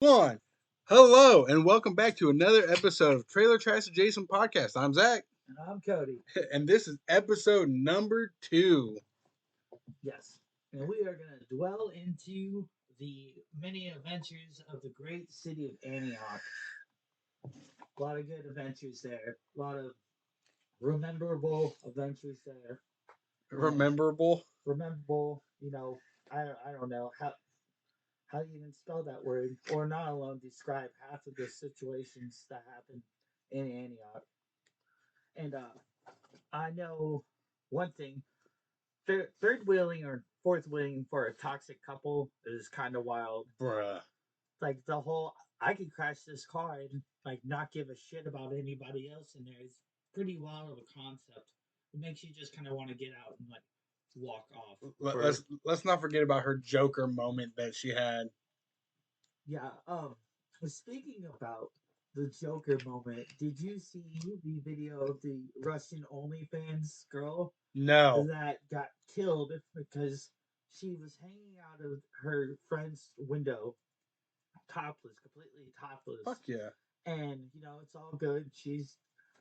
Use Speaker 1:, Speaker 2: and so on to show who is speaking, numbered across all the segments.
Speaker 1: One. Hello, and welcome back to another episode of Trailer Trash Adjacent Podcast. I'm Zach,
Speaker 2: And I'm Cody.
Speaker 1: and this is episode number 2.
Speaker 2: Yes. And we are going to dwell into the many adventures of the great city of Antioch. A lot of good adventures there. A lot of rememberable adventures there.
Speaker 1: Rememberable.
Speaker 2: Rememberable, I don't know how do you even spell that word, or not alone describe half of the situations that happened in Antioch. And I know one thing. Third wheeling or fourth wheeling for a toxic couple is kind of wild.
Speaker 1: Bruh.
Speaker 2: Like the whole, I could crash this car and like not give a shit about anybody else in there is pretty wild of a concept. It makes you just kind of want to get out and like walk off.
Speaker 1: Let's not forget about her Joker moment that she had.
Speaker 2: Yeah. Speaking about the Joker moment, did you see the video of the Russian OnlyFans girl
Speaker 1: No.
Speaker 2: that got killed because she was hanging out of her friend's window, topless, completely topless.
Speaker 1: Fuck yeah.
Speaker 2: And it's all good. She's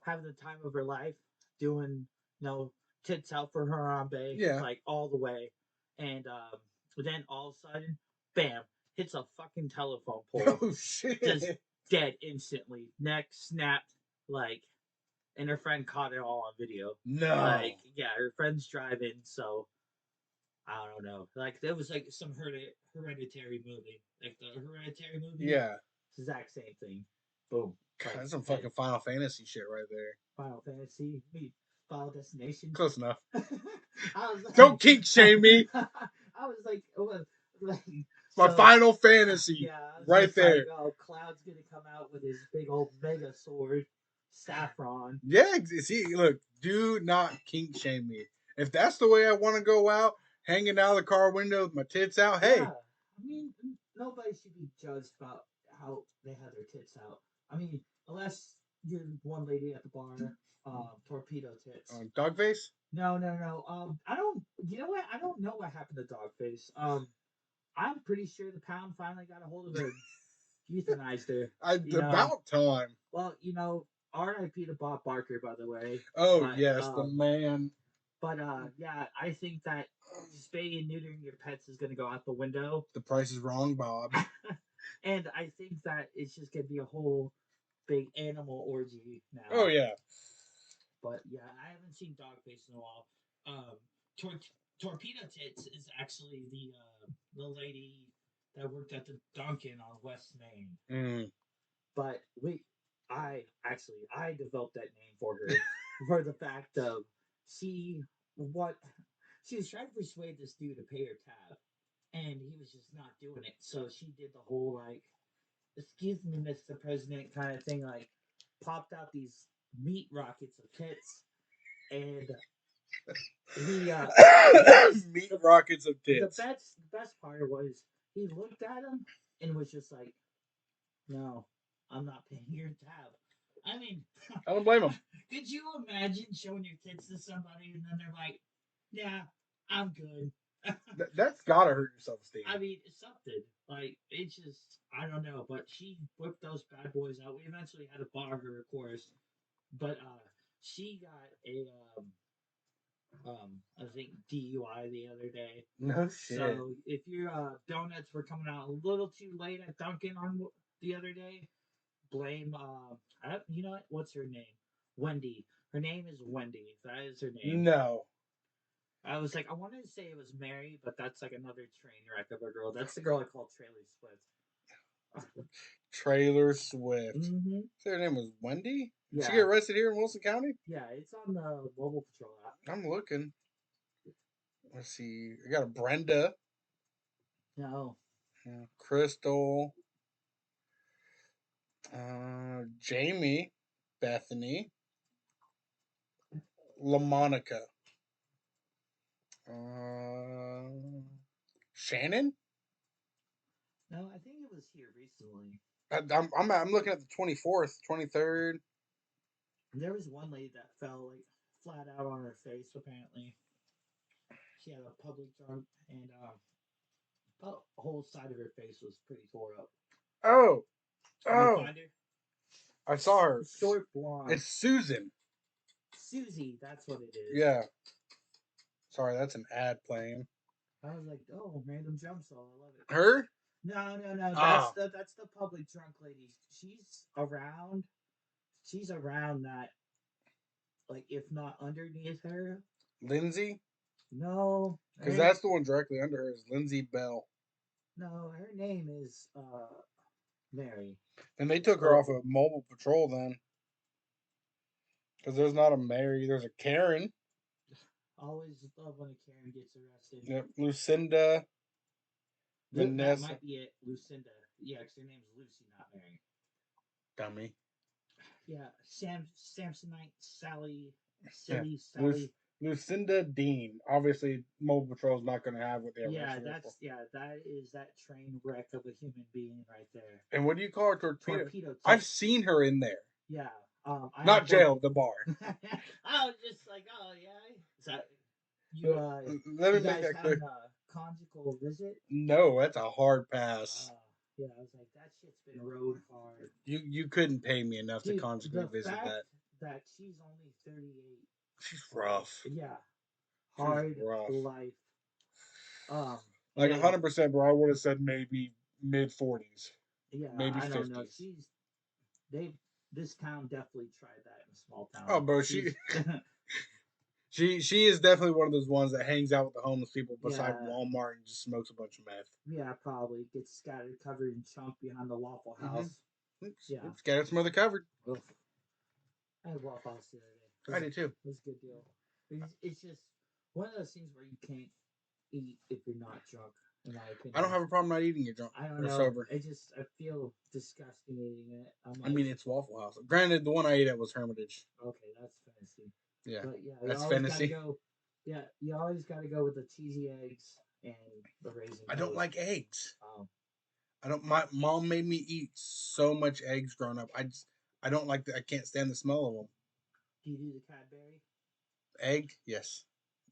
Speaker 2: having the time of her life, doing tits out for Harambe,
Speaker 1: Yeah.
Speaker 2: like all the way. And then all of a sudden, bam, hits a fucking telephone pole.
Speaker 1: Oh shit.
Speaker 2: Just dead instantly. Neck snapped, like, and her friend caught it all on video.
Speaker 1: No.
Speaker 2: Like, yeah, her friend's driving, so I don't know. Like, there was like some hereditary movie, like the Hereditary movie.
Speaker 1: Yeah.
Speaker 2: Exact same thing. Boom.
Speaker 1: God, that's some fucking Final Fantasy shit right there.
Speaker 2: Final Fantasy. Final Destination.
Speaker 1: Close enough.
Speaker 2: Like,
Speaker 1: don't kink shame me.
Speaker 2: I was like,
Speaker 1: my Final Fantasy.
Speaker 2: Yeah,
Speaker 1: right there.
Speaker 2: Like, oh, Cloud's gonna come out with his big old mega sword, Saffron.
Speaker 1: Yeah, see, look, do not kink shame me. If that's the way I want to go out, hanging out of the car window with my tits out, hey.
Speaker 2: Yeah. I mean, nobody should be judged about how they have their tits out. I mean, unless you're one lady at the bar, torpedo tits.
Speaker 1: Dogface?
Speaker 2: No. I don't. You know what? I don't know what happened to Dogface. I'm pretty sure the pound finally got a hold of her, euthanized her.
Speaker 1: About time.
Speaker 2: Well, R.I.P. to Bob Barker, by the way.
Speaker 1: Oh yes, the man.
Speaker 2: But yeah, I think that spaying and neutering your pets is going to go out the window.
Speaker 1: The price is wrong, Bob.
Speaker 2: And I think that it's just going to be a whole big animal orgy now.
Speaker 1: Oh yeah.
Speaker 2: But yeah, I haven't seen Dogface in a while. Torpedo Tits is actually the lady that worked at the Dunkin' on West Main.
Speaker 1: Mm.
Speaker 2: But I developed that name for her for the fact of she was trying to persuade this dude to pay her tab, and he was just not doing it. So she did the whole like, "Excuse me, Mr. President" kind of thing, like popped out these meat rockets of tits, and he
Speaker 1: meat rockets of tits.
Speaker 2: The best part was he looked at him and was just like, "No, I'm not paying your tab." I mean,
Speaker 1: I don't blame him.
Speaker 2: Could you imagine showing your tits to somebody and then they're like, "Yeah, I'm good."
Speaker 1: That's gotta hurt your self-esteem.
Speaker 2: I mean, it's something. Like, it's just, I don't know. But she whipped those bad boys out. We eventually had to bar her, of course. But she got a I think DUI the other day.
Speaker 1: No shit.
Speaker 2: So if your donuts were coming out a little too late at Dunkin' on the other day, blame you know what? What's her name? Wendy. Her name is Wendy. That is her name.
Speaker 1: No.
Speaker 2: I was like, I wanted to say it was Mary, but that's like another train wreck of a girl. That's the girl I called Trailer Swift.
Speaker 1: Trailer Swift.
Speaker 2: Mm-hmm.
Speaker 1: So her name was Wendy?
Speaker 2: Yeah.
Speaker 1: Did she get arrested here in Wilson County?
Speaker 2: Yeah, it's on the Mobile Patrol app.
Speaker 1: I'm looking. Let's see. I got a Brenda.
Speaker 2: No.
Speaker 1: Crystal. Jamie. Bethany. LaMonica. Shannon?
Speaker 2: No, I think it was here recently.
Speaker 1: I'm looking at the 24th, 23rd.
Speaker 2: There was one lady that fell like flat out on her face. Apparently, she had a public jump, and the whole side of her face was pretty tore up.
Speaker 1: Oh,
Speaker 2: Did you
Speaker 1: oh,
Speaker 2: find her?
Speaker 1: I saw her.
Speaker 2: Short blonde.
Speaker 1: It's Susan.
Speaker 2: Susie, that's what it is.
Speaker 1: Yeah. Sorry, that's an ad playing.
Speaker 2: I was like, oh, random jump saw. I love it.
Speaker 1: Her?
Speaker 2: No.
Speaker 1: Ah,
Speaker 2: That's the public drunk lady. She's around. She's around that, like, if not underneath her.
Speaker 1: Lindsay?
Speaker 2: No,
Speaker 1: Because that's the one directly under her is Lindsay Bell.
Speaker 2: no, her name is Mary.
Speaker 1: And they took her
Speaker 2: Or
Speaker 1: off of mobile patrol then. Because there's not a Mary, there's a Karen.
Speaker 2: always love when a Karen gets arrested.
Speaker 1: Yep. Lucinda,
Speaker 2: That
Speaker 1: Vanessa.
Speaker 2: might be it, Lucinda. Yeah, because her name's Lucy, not Mary.
Speaker 1: Dummy.
Speaker 2: Yeah, Samsonite, Sally,
Speaker 1: Yeah.
Speaker 2: silly Sally.
Speaker 1: Lucinda Dean. Obviously, mobile patrol is not going to have what they
Speaker 2: Yeah,
Speaker 1: arrested her for.
Speaker 2: that is that train wreck of a human being right there.
Speaker 1: And what do you call her? Torpedo?
Speaker 2: Torpedo tip.
Speaker 1: I've seen her in there.
Speaker 2: Yeah.
Speaker 1: Not jail, the bar.
Speaker 2: I was just like, oh yeah. Is that you?
Speaker 1: Let me
Speaker 2: You
Speaker 1: make
Speaker 2: guys
Speaker 1: that
Speaker 2: having
Speaker 1: clear.
Speaker 2: a conjugal visit?
Speaker 1: No, that's a hard pass.
Speaker 2: Yeah, I was like, that shit's been rode hard.
Speaker 1: You couldn't pay me enough to
Speaker 2: Dude,
Speaker 1: conjugally
Speaker 2: the
Speaker 1: visit
Speaker 2: fact
Speaker 1: that.
Speaker 2: that she's only 38.
Speaker 1: She's rough.
Speaker 2: Yeah,
Speaker 1: She's
Speaker 2: hard
Speaker 1: rough.
Speaker 2: life.
Speaker 1: Like
Speaker 2: And
Speaker 1: 100%, bro. I would have said maybe mid 40s,
Speaker 2: yeah,
Speaker 1: maybe
Speaker 2: I don't know.
Speaker 1: 50s.
Speaker 2: They this town definitely tried that in a small town.
Speaker 1: Oh, bro, she is definitely one of those ones that hangs out with the homeless people beside
Speaker 2: Yeah.
Speaker 1: Walmart and just smokes a bunch of meth.
Speaker 2: Yeah, probably gets scattered, covered in chunk behind the Waffle House. Yeah.
Speaker 1: Oops, got it smothered covered.
Speaker 2: Oof. I had Waffle House the other day.
Speaker 1: I did too.
Speaker 2: It was a good deal. It's just one of those things where you can't eat if you're not drunk. In my opinion,
Speaker 1: I don't have a problem not eating it drunk
Speaker 2: I don't
Speaker 1: or
Speaker 2: know.
Speaker 1: sober.
Speaker 2: I feel disgusting eating it.
Speaker 1: I mean, it's Waffle House. Granted, the one I ate at was Hermitage.
Speaker 2: Okay, that's fancy.
Speaker 1: Yeah,
Speaker 2: But yeah,
Speaker 1: that's
Speaker 2: you always
Speaker 1: fantasy.
Speaker 2: gotta go. Yeah, you always gotta go with the cheesy eggs and the raisin.
Speaker 1: I don't like eggs.
Speaker 2: Oh.
Speaker 1: I don't. My mom made me eat so much eggs growing up. I don't like. I can't stand the smell of them.
Speaker 2: Do you do the Cadbury?
Speaker 1: Egg? Yes.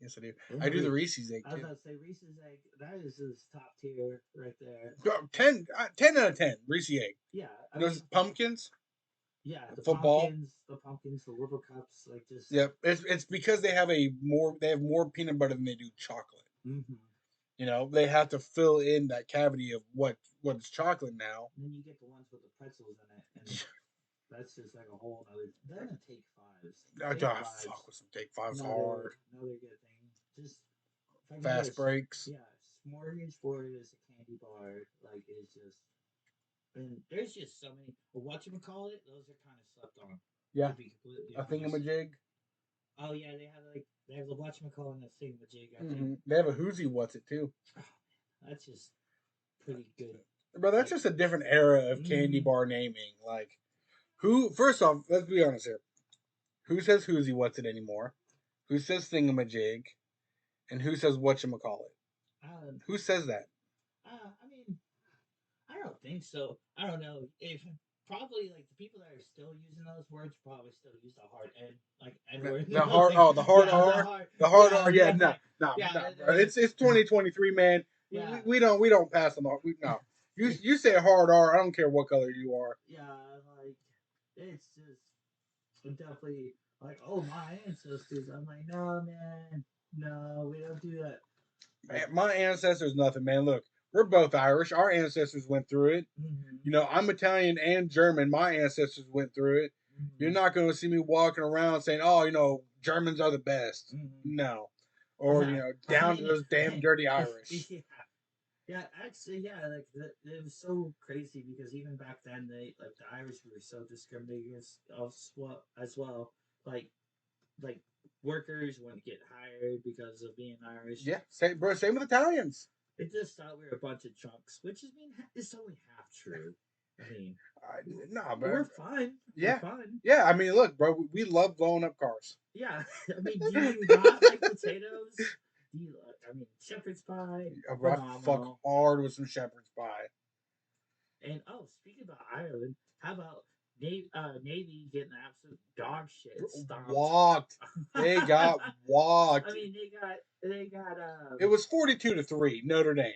Speaker 1: Yes, I do.
Speaker 2: And
Speaker 1: I do the Reese's egg
Speaker 2: I was
Speaker 1: too.
Speaker 2: about to say Reese's egg. That is his top tier right there.
Speaker 1: 10 out of 10. Reese's egg.
Speaker 2: Yeah,
Speaker 1: Those pumpkins.
Speaker 2: Yeah, the
Speaker 1: football.
Speaker 2: pumpkins, the little cups, like just.
Speaker 1: Yep, it's because they have more peanut butter than they do chocolate.
Speaker 2: Mm-hmm.
Speaker 1: You know, they have to fill in that cavity of what's chocolate now.
Speaker 2: And then you get the ones with the pretzels in it, and that's just like a whole other. Then the Take Fives.
Speaker 1: Fuck with some Take Fives hard.
Speaker 2: Another good thing. Just
Speaker 1: fast breaks.
Speaker 2: Yeah, smorgasbord is a candy bar. Like it's just. And there's just so many. Whatchamacallit, those are kind of slept on.
Speaker 1: Yeah. A thingamajig.
Speaker 2: Oh yeah, they have the whatchamacallit and the thingamajig. I
Speaker 1: think.
Speaker 2: Mm-hmm.
Speaker 1: They have a whoosy what's it too.
Speaker 2: Oh, that's just pretty good.
Speaker 1: But that's just a different era of candy bar naming. Like, first off, let's be honest here. Who says whoosy what's it anymore? Who says thingamajig? And who says whatchamacallit? Who says that?
Speaker 2: I mean, I don't think so. I don't know. If probably like the people that are still using those words probably still use the hard N, like N word.
Speaker 1: The hard R. The hard R. Yeah, no. It's 2023, man.
Speaker 2: Yeah.
Speaker 1: We don't pass on the no. You say hard R. I don't care what color you are.
Speaker 2: Yeah, like it's just definitely like, oh, my ancestors. I'm like, no, man, no, we don't do that.
Speaker 1: Man, my ancestors, nothing, man. Look, we're both Irish. Our ancestors went through it.
Speaker 2: Mm-hmm.
Speaker 1: You know, I'm Italian and German. My ancestors went through it. Mm-hmm. You're not going to see me walking around saying, "Oh, you know, Germans are the best." Mm-hmm. No, or you know, down to those damn dirty Irish.
Speaker 2: Yeah, actually, yeah, like it was so crazy because even back then, the Irish were so discriminated against as well. Like workers wouldn't get hired because of being Irish.
Speaker 1: Yeah, same with Italians.
Speaker 2: They just thought we were a bunch of chunks, which is only half true. I mean,
Speaker 1: no, but
Speaker 2: we're fine.
Speaker 1: Yeah,
Speaker 2: we're fine.
Speaker 1: Yeah. I mean, look, bro, we love blowing up cars.
Speaker 2: Yeah, I mean, do you not like potatoes? I mean, shepherd's pie.
Speaker 1: I fuck hard with some shepherd's pie.
Speaker 2: And speaking about Ireland, how about Navy getting absolute dog shit stomped?
Speaker 1: Walked. They got walked.
Speaker 2: I mean, they got.
Speaker 1: It was 42-3, Notre Dame.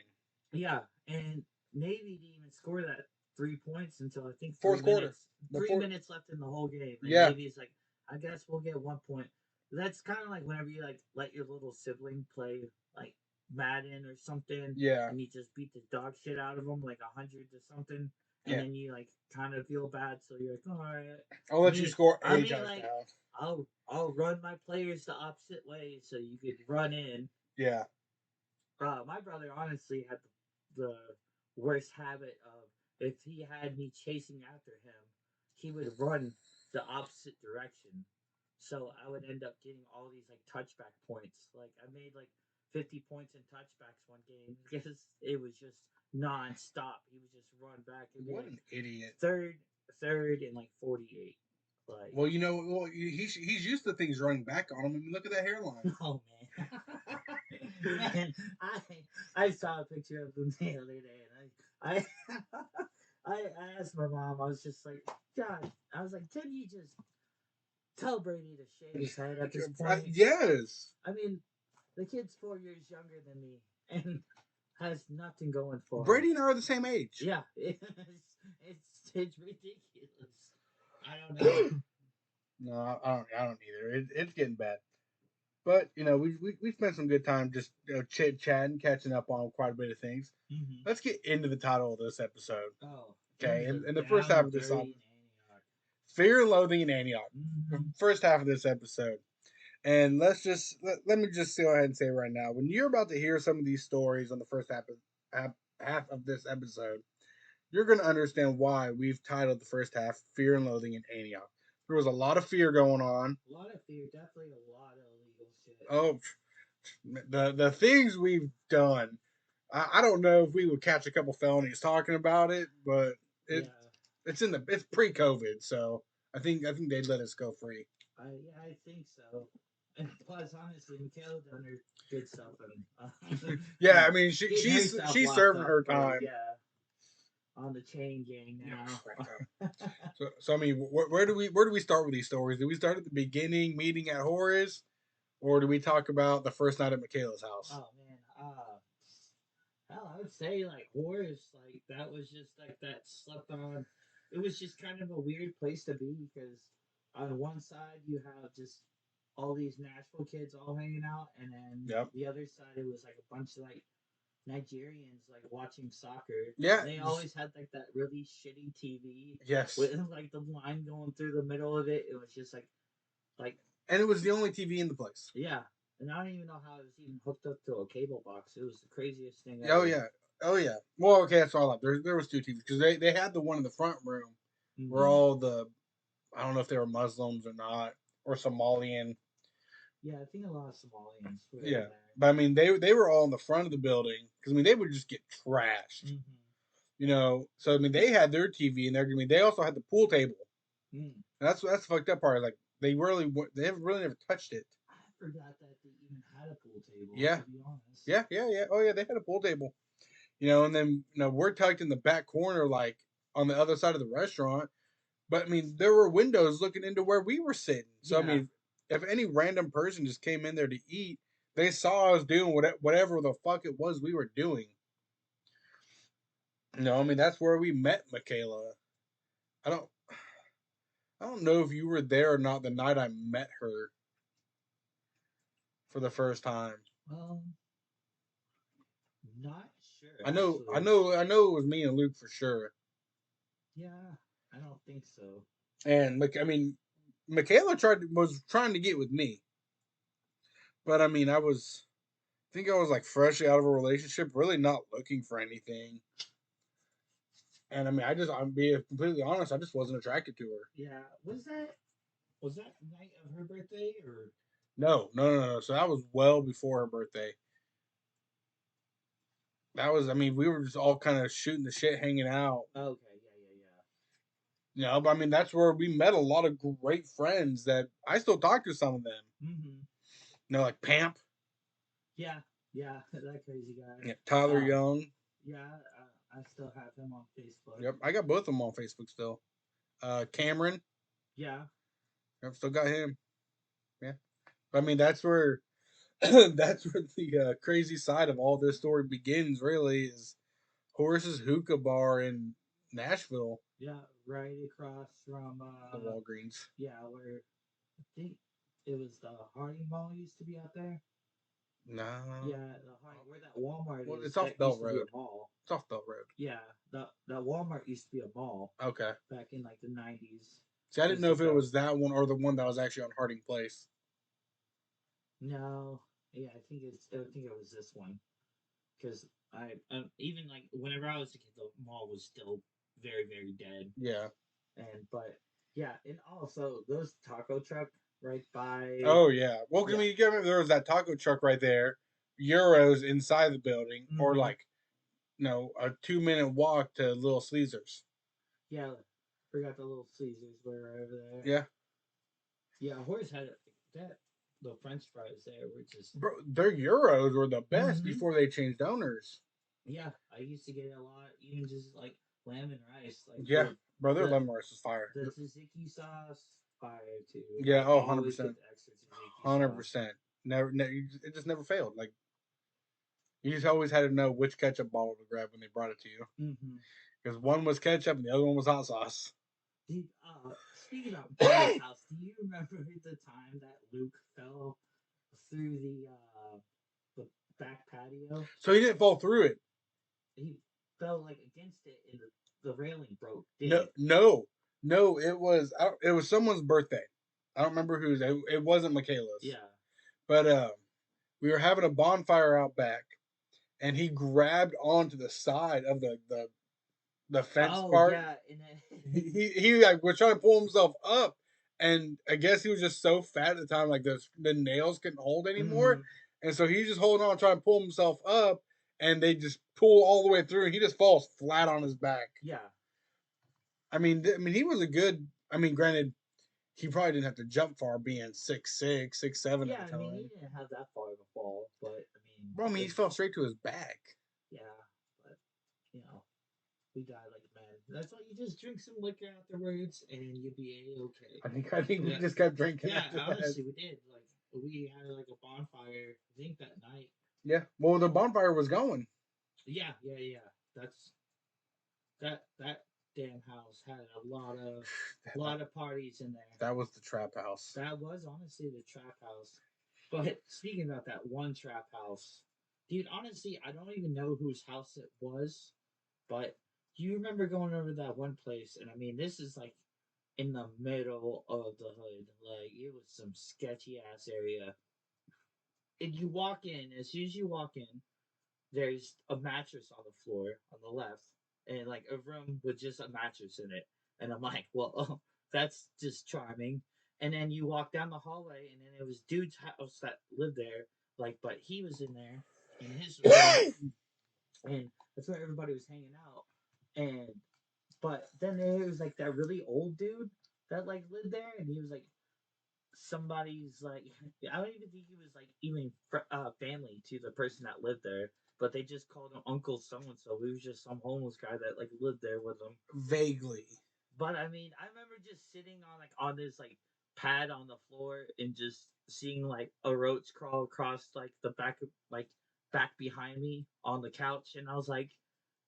Speaker 2: Yeah, and Navy didn't even score that 3 points until I think
Speaker 1: Fourth quarter. The
Speaker 2: 3 minutes left in the whole game, and
Speaker 1: Yeah.
Speaker 2: Navy's like, I guess we'll get 1 point. That's kind of like whenever you like let your little sibling play like Madden or something,
Speaker 1: Yeah.
Speaker 2: and you just beat the dog shit out of them like 100 to something, and
Speaker 1: Yeah.
Speaker 2: then you like kind of feel bad, so you're like, all right.
Speaker 1: I'll let you score
Speaker 2: I
Speaker 1: a
Speaker 2: mean,
Speaker 1: touchdown.
Speaker 2: like, I'll run my players the opposite way so you could run in.
Speaker 1: Yeah.
Speaker 2: My brother honestly had the worst habit of if he had me chasing after him, he would run the opposite direction. So I would end up getting all these like touchback points. Like I made like 50 points in touchbacks one game because it was just non-stop. He would just run back and be
Speaker 1: What
Speaker 2: like
Speaker 1: an idiot.
Speaker 2: third and like 48. Like,
Speaker 1: well, he's used to things running back on him. I mean, look at that hairline.
Speaker 2: oh man, man, I saw a picture of him the other day, and I I asked my mom. I was just like, God, I was like, can you just tell Brady to shave his head at this point?
Speaker 1: Yes.
Speaker 2: I mean, the kid's 4 years younger than me and has nothing going for him.
Speaker 1: Brady and I are the same age.
Speaker 2: Yeah, it's ridiculous. I don't know.
Speaker 1: No, I don't either. It's getting bad. But we spent some good time just chit chatting, catching up on quite a bit of things.
Speaker 2: Mm-hmm.
Speaker 1: Let's get into the title of this episode.
Speaker 2: Oh,
Speaker 1: Okay, in the first half of this
Speaker 2: episode,
Speaker 1: Fear and Loathing in Antioch.
Speaker 2: mm-hmm.
Speaker 1: First half of this episode. And let me just go ahead and say right now, when you're about to hear some of these stories on the first half of this episode, you're going to understand why we've titled the first half Fear and Loathing in Antioch. There was a lot of fear going on.
Speaker 2: A lot of fear, definitely a lot of illegal shit.
Speaker 1: Oh, the things we've done. I don't know if we would catch a couple felonies talking about it, but it's pre-COVID, so I think they'd let us go free.
Speaker 2: I think so. And plus, honestly, Michaela done her good stuff. And,
Speaker 1: yeah, I mean, she's serving her time.
Speaker 2: Yeah, on the chain gang now.
Speaker 1: So I mean, where do we start with these stories? Do we start at the beginning, meeting at Horace, or do we talk about the first night at Michaela's house?
Speaker 2: Oh man, hell, I would say like Horace, like that was just like that slept on. It was just kind of a weird place to be because on one side you have just all these Nashville kids all hanging out, and then the other side it was like a bunch of like Nigerians like watching soccer.
Speaker 1: Yeah,
Speaker 2: they always had like that really shitty TV.
Speaker 1: Yes,
Speaker 2: with like the line going through the middle of it. It was just like,
Speaker 1: and it was the only TV in the place.
Speaker 2: Yeah, and I don't even know how it was even hooked up to a cable box. It was the craziest thing
Speaker 1: ever. Oh yeah. Well, okay, that's all up. There was two TVs because they had the one in the front room where all the, I don't know if they were Muslims or not, or Somalian.
Speaker 2: Yeah, I think a lot of Somalians.
Speaker 1: Yeah, but I mean they were all in the front of the building because I mean they would just get trashed. Mm-hmm. So I mean they had their TV in there. I mean they also had the pool table. Mm. That's the fucked up part. Like they really never touched it.
Speaker 2: I forgot that they even had a pool table.
Speaker 1: Yeah.
Speaker 2: To be honest.
Speaker 1: Yeah. Oh yeah, they had a pool table. And then we're tucked in the back corner, like on the other side of the restaurant. But I mean, there were windows looking into where we were sitting. So I mean, if any random person just came in there to eat, they saw us doing whatever the fuck it was we were doing. I mean that's where we met Michaela. I don't know if you were there or not the night I met her for the first time.
Speaker 2: Not sure.
Speaker 1: I know it was me and Luke for sure.
Speaker 2: Yeah, I don't think so.
Speaker 1: And I mean, Michaela was trying to get with me, but I mean, I think I was like freshly out of a relationship, really not looking for anything. And I mean, I'm being completely honest, I just wasn't attracted to her.
Speaker 2: Yeah, was that night of her birthday or?
Speaker 1: No. So that was well before her birthday. That was, I mean, we were just all kind of shooting the shit, hanging out.
Speaker 2: Okay,
Speaker 1: But I mean, that's where we met a lot of great friends that I still talk to some of them. Mm-hmm. Like Pamp.
Speaker 2: Yeah, that crazy guy.
Speaker 1: Yeah, Tyler Young.
Speaker 2: Yeah, I still have him on Facebook.
Speaker 1: Yep, I got both of them on Facebook still. Cameron.
Speaker 2: Yeah.
Speaker 1: I've still got him. Yeah. I mean, that's where the crazy side of all this story begins. Really, is Horace's hookah bar in Nashville,
Speaker 2: Yeah, right across from
Speaker 1: the Walgreens.
Speaker 2: yeah, where I think it was the Harding Mall used to be out there.
Speaker 1: No,
Speaker 2: Yeah, the Harding where that Walmart
Speaker 1: well,
Speaker 2: is,
Speaker 1: it's off
Speaker 2: that
Speaker 1: Belt
Speaker 2: used to be a
Speaker 1: Road.
Speaker 2: mall.
Speaker 1: It's off Belt Road.
Speaker 2: Yeah, that Walmart used to be a mall
Speaker 1: Okay.
Speaker 2: back in like the 90s.
Speaker 1: See, I didn't
Speaker 2: Used
Speaker 1: know
Speaker 2: to
Speaker 1: if it
Speaker 2: go.
Speaker 1: was that one or the one that was actually on Harding Place.
Speaker 2: No, yeah, I think it was this one because even like whenever I was a kid, the mall was still very dead.
Speaker 1: Yeah.
Speaker 2: And but yeah, and also those taco truck right by
Speaker 1: Oh yeah. Well, I
Speaker 2: yeah.
Speaker 1: mean, you get there was that taco truck right there, Euros inside the building, or
Speaker 2: Mm-hmm.
Speaker 1: like a 2 minute walk to Little Caesars.
Speaker 2: Yeah, forgot the little Caesars were over there.
Speaker 1: Yeah,
Speaker 2: Yeah, Horse had that. The French fries there were just.
Speaker 1: bro, their Euros were the best
Speaker 2: Mm-hmm.
Speaker 1: before they changed owners.
Speaker 2: Yeah, I used to get it a lot, even just like lamb and rice, like
Speaker 1: Yeah, bro, their
Speaker 2: the
Speaker 1: lemon rice was fire.
Speaker 2: the tzatziki sauce, fire too.
Speaker 1: Yeah,
Speaker 2: I
Speaker 1: oh,
Speaker 2: always get
Speaker 1: 100%.
Speaker 2: the extra tzatziki sauce.
Speaker 1: 100%. Never, it just never failed. Like, you just always had to know which ketchup bottle to grab when they brought it to you.
Speaker 2: Mm-hmm.
Speaker 1: Because one was ketchup and the other one was hot sauce.
Speaker 2: Speaking about Buddy's house, do you remember the time that Luke fell through the back patio?
Speaker 1: So he didn't fall through it.
Speaker 2: He fell like against it, and the railing broke.
Speaker 1: No,
Speaker 2: Did
Speaker 1: no, no. It was someone's birthday. I don't remember whose. It wasn't Michaela's.
Speaker 2: yeah.
Speaker 1: But we were having a bonfire out back, and he grabbed onto the side of the fence
Speaker 2: Oh
Speaker 1: part.
Speaker 2: yeah, and then
Speaker 1: He like was trying to pull himself up, and I guess he was just so fat at the time, like the nails couldn't hold anymore,
Speaker 2: mm-hmm.
Speaker 1: and so he's just holding on, trying to pull himself up, and they just pull all the way through, and he just falls flat on his back.
Speaker 2: Yeah,
Speaker 1: I mean, he was a good. I mean, granted, he probably didn't have to jump far, being 6'6", 6'7" at
Speaker 2: yeah.
Speaker 1: the
Speaker 2: I mean, he
Speaker 1: time.
Speaker 2: didn't have that far of a fall, but I mean,
Speaker 1: Bro, I mean, he
Speaker 2: it,
Speaker 1: fell straight to his back.
Speaker 2: yeah, but you know, we died like men. That's why you just drink some liquor afterwards, and you'll be a okay.
Speaker 1: I think we
Speaker 2: Yeah,
Speaker 1: just kept drinking
Speaker 2: yeah.
Speaker 1: after that.
Speaker 2: Honestly, we did. Like we had like a bonfire. I think that night.
Speaker 1: Yeah. Well, the bonfire was going.
Speaker 2: Yeah. That's that damn house had a lot of parties in there.
Speaker 1: That was the trap house.
Speaker 2: That was honestly the trap house. But speaking about that one trap house, dude, honestly, I don't even know whose house it was. But do you remember going over to that one place? And I mean, this is like in the middle of the hood. Like it was some sketchy ass area. And you walk in, as soon as you walk in, there's a mattress on the floor on the left, and like a room with just a mattress in it. And I'm like, well, that's just charming. And then you walk down the hallway, and then it was dude's house that lived there. Like, but he was in there in his room, and that's where everybody was hanging out. And but then there was like that really old dude that like lived there, and he was like somebody's like I don't even think he was like even family to the person that lived there, but they just called him Uncle So and So. He was just some homeless guy that like lived there with them.
Speaker 1: Vaguely.
Speaker 2: But I mean, I remember just sitting on like on this like pad on the floor and just seeing like a roach crawl across like the back behind me on the couch, and I was like,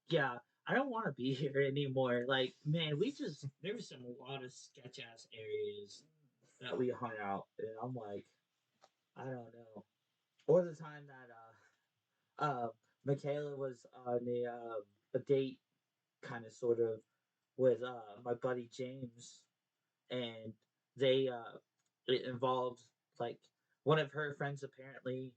Speaker 2: yeah, I don't want to be here anymore. Like, man, we just there was some a lot of sketch ass areas that we hung out, and I'm like, I don't know. Or the time that Michaela was on a date, kind of sort of, with my buddy James, and they it involved like one of her friends apparently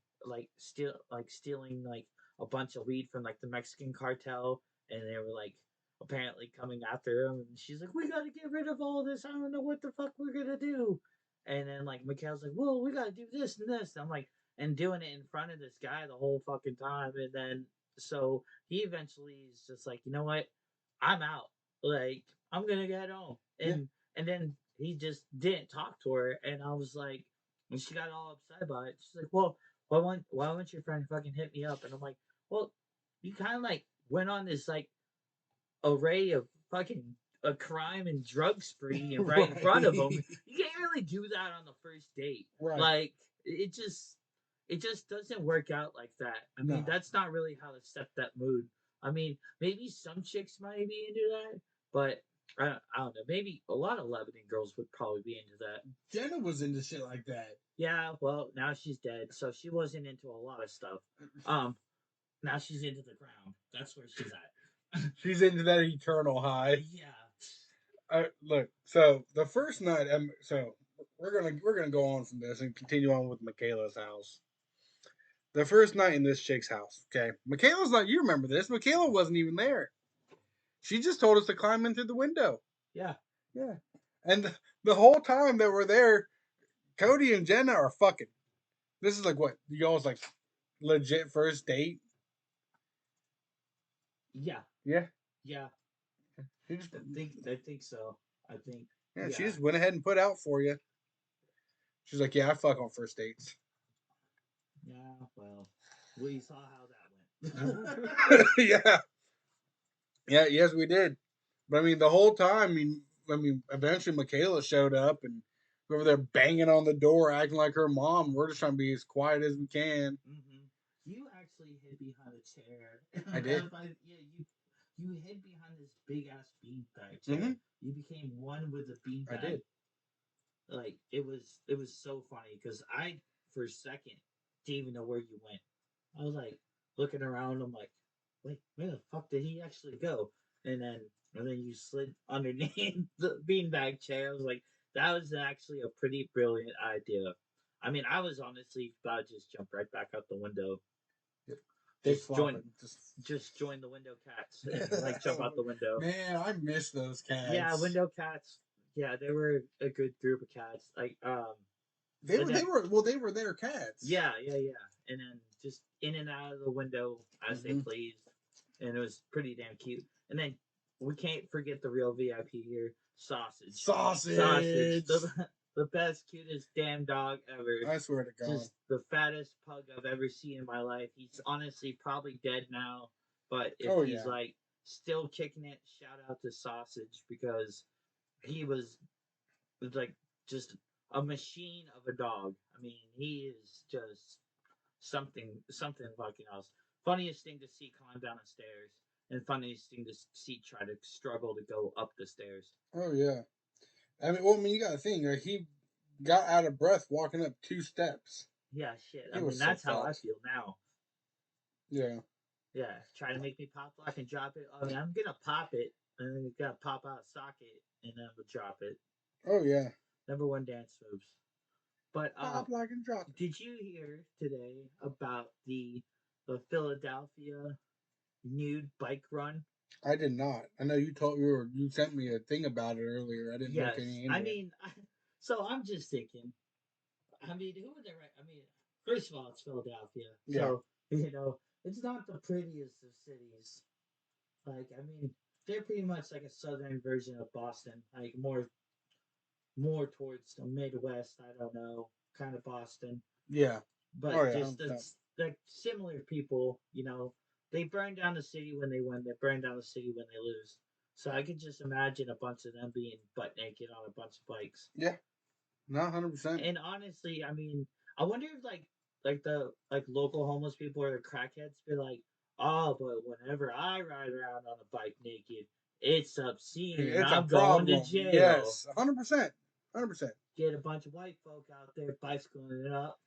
Speaker 2: stealing like a bunch of weed from like the Mexican cartel, and they were like apparently coming after him, and she's like, we gotta get rid of all this, I don't know what the fuck we're gonna do. And then like Mikhail's like, well, we gotta do this and this. I'm like, and doing it in front of this guy the whole fucking time. And then so he eventually is just like, you know what, I'm out, like I'm gonna get home.
Speaker 1: Yeah.
Speaker 2: And then he just didn't talk to her, and I was like, and she got all upset about it. She's like, "Well, why won't your friend fucking hit me up?" And I'm like, "Well, you kind of like went on this like array of fucking a crime and drug spree and right in front of him.
Speaker 1: Right.
Speaker 2: You can't really do that on the first date.
Speaker 1: Right.
Speaker 2: Like it just doesn't work out like that. I mean,
Speaker 1: No.
Speaker 2: that's not really how to set that mood. I mean, maybe some chicks might be into that, But I don't know. Maybe a lot of Lebanon girls would probably be into that.
Speaker 1: Jenna was into shit like that.
Speaker 2: Yeah, well, now she's dead, so she wasn't into a lot of stuff. Now she's into the ground. That's where she's at.
Speaker 1: She's into that eternal high.
Speaker 2: Yeah.
Speaker 1: Look, so the first night, so we're gonna go on from this and continue on with Michaela's house. The first night in this chick's house, okay. Michaela's not. You remember this? Michaela wasn't even there. She just told us to climb in through the window.
Speaker 2: Yeah.
Speaker 1: Yeah. And the whole time that we're there, Cody and Jenna are fucking. This is like what y'all's like legit first date.
Speaker 2: Yeah.
Speaker 1: Yeah.
Speaker 2: Yeah.
Speaker 1: She just,
Speaker 2: I think so. I think.
Speaker 1: yeah,
Speaker 2: Yeah.
Speaker 1: she just went ahead and put out for you. She's like, yeah, I fuck on first dates.
Speaker 2: Yeah. Well, we saw how that went.
Speaker 1: Yeah. Yeah, yes, we did. But I mean, the whole time, eventually Michaela showed up and we were there banging on the door, acting like her mom. We're just trying to be as quiet as we can.
Speaker 2: Mm-hmm. You actually hid behind a chair.
Speaker 1: I did.
Speaker 2: Yeah, you hid behind this big ass beanbag chair.
Speaker 1: Mm-hmm.
Speaker 2: You became one with the
Speaker 1: I
Speaker 2: beanbag.
Speaker 1: did.
Speaker 2: Like it was so funny because I for a second didn't even know where you went. I was like looking around. I'm like, wait, where the fuck did he actually go? And then and then you slid underneath the beanbag chair. I was like, that was actually a pretty brilliant idea. I mean, I was honestly about to just jump right back out the window.
Speaker 1: Yep. Dick
Speaker 2: Just join,
Speaker 1: flopping.
Speaker 2: just join the window cats and like jump out the window.
Speaker 1: Man, I miss those cats.
Speaker 2: Yeah, window cats. Yeah, they were a good group of cats. Like
Speaker 1: They were their cats.
Speaker 2: yeah, and then just in and out of the window as they pleased, and it was pretty damn cute. And then we can't forget the real VIP here, Sausage.
Speaker 1: Sausage.
Speaker 2: The best, cutest damn dog ever.
Speaker 1: I swear to God.
Speaker 2: Just the fattest pug I've ever seen in my life. He's honestly probably dead now, but if he's like still kicking it, shout out to Sausage because he was like just a machine of a dog. I mean, he is just something fucking else. Funniest thing to see climb down the stairs, and funniest thing to see try to struggle to go up the stairs.
Speaker 1: Oh yeah. I mean, you got to think. Like, he got out of breath walking up 2 steps.
Speaker 2: Yeah, shit. I mean, that's how I feel now.
Speaker 1: Yeah.
Speaker 2: Yeah, try to make me pop lock and drop it. I mean, I'm gonna pop it, and then you gotta pop out socket, and then we'll drop it.
Speaker 1: Oh yeah.
Speaker 2: Number one dance moves. But
Speaker 1: pop lock and drop.
Speaker 2: Did you hear today about the Philadelphia nude bike run?
Speaker 1: I did not. I know you sent me a thing about it earlier. I didn't look any into
Speaker 2: I mean, so I'm just thinking. I mean, who would they write? I mean, first of all, it's Philadelphia, so it's not the prettiest of cities. Like, I mean, they're pretty much like a southern version of Boston, like more towards the Midwest. I don't know, kind of Boston.
Speaker 1: Yeah,
Speaker 2: but just the similar people. They burn down the city when they win. They burn down the city when they lose. So I could just imagine a bunch of them being butt naked on a bunch of bikes.
Speaker 1: Yeah, no, 100%.
Speaker 2: And honestly, I mean, I wonder if the local homeless people or the crackheads be like, oh, but whenever I ride around on a bike naked, it's obscene.
Speaker 1: It's
Speaker 2: I'm going to jail.
Speaker 1: Yes, 100%. 100%.
Speaker 2: Get a bunch of white folk out there bicycling it up.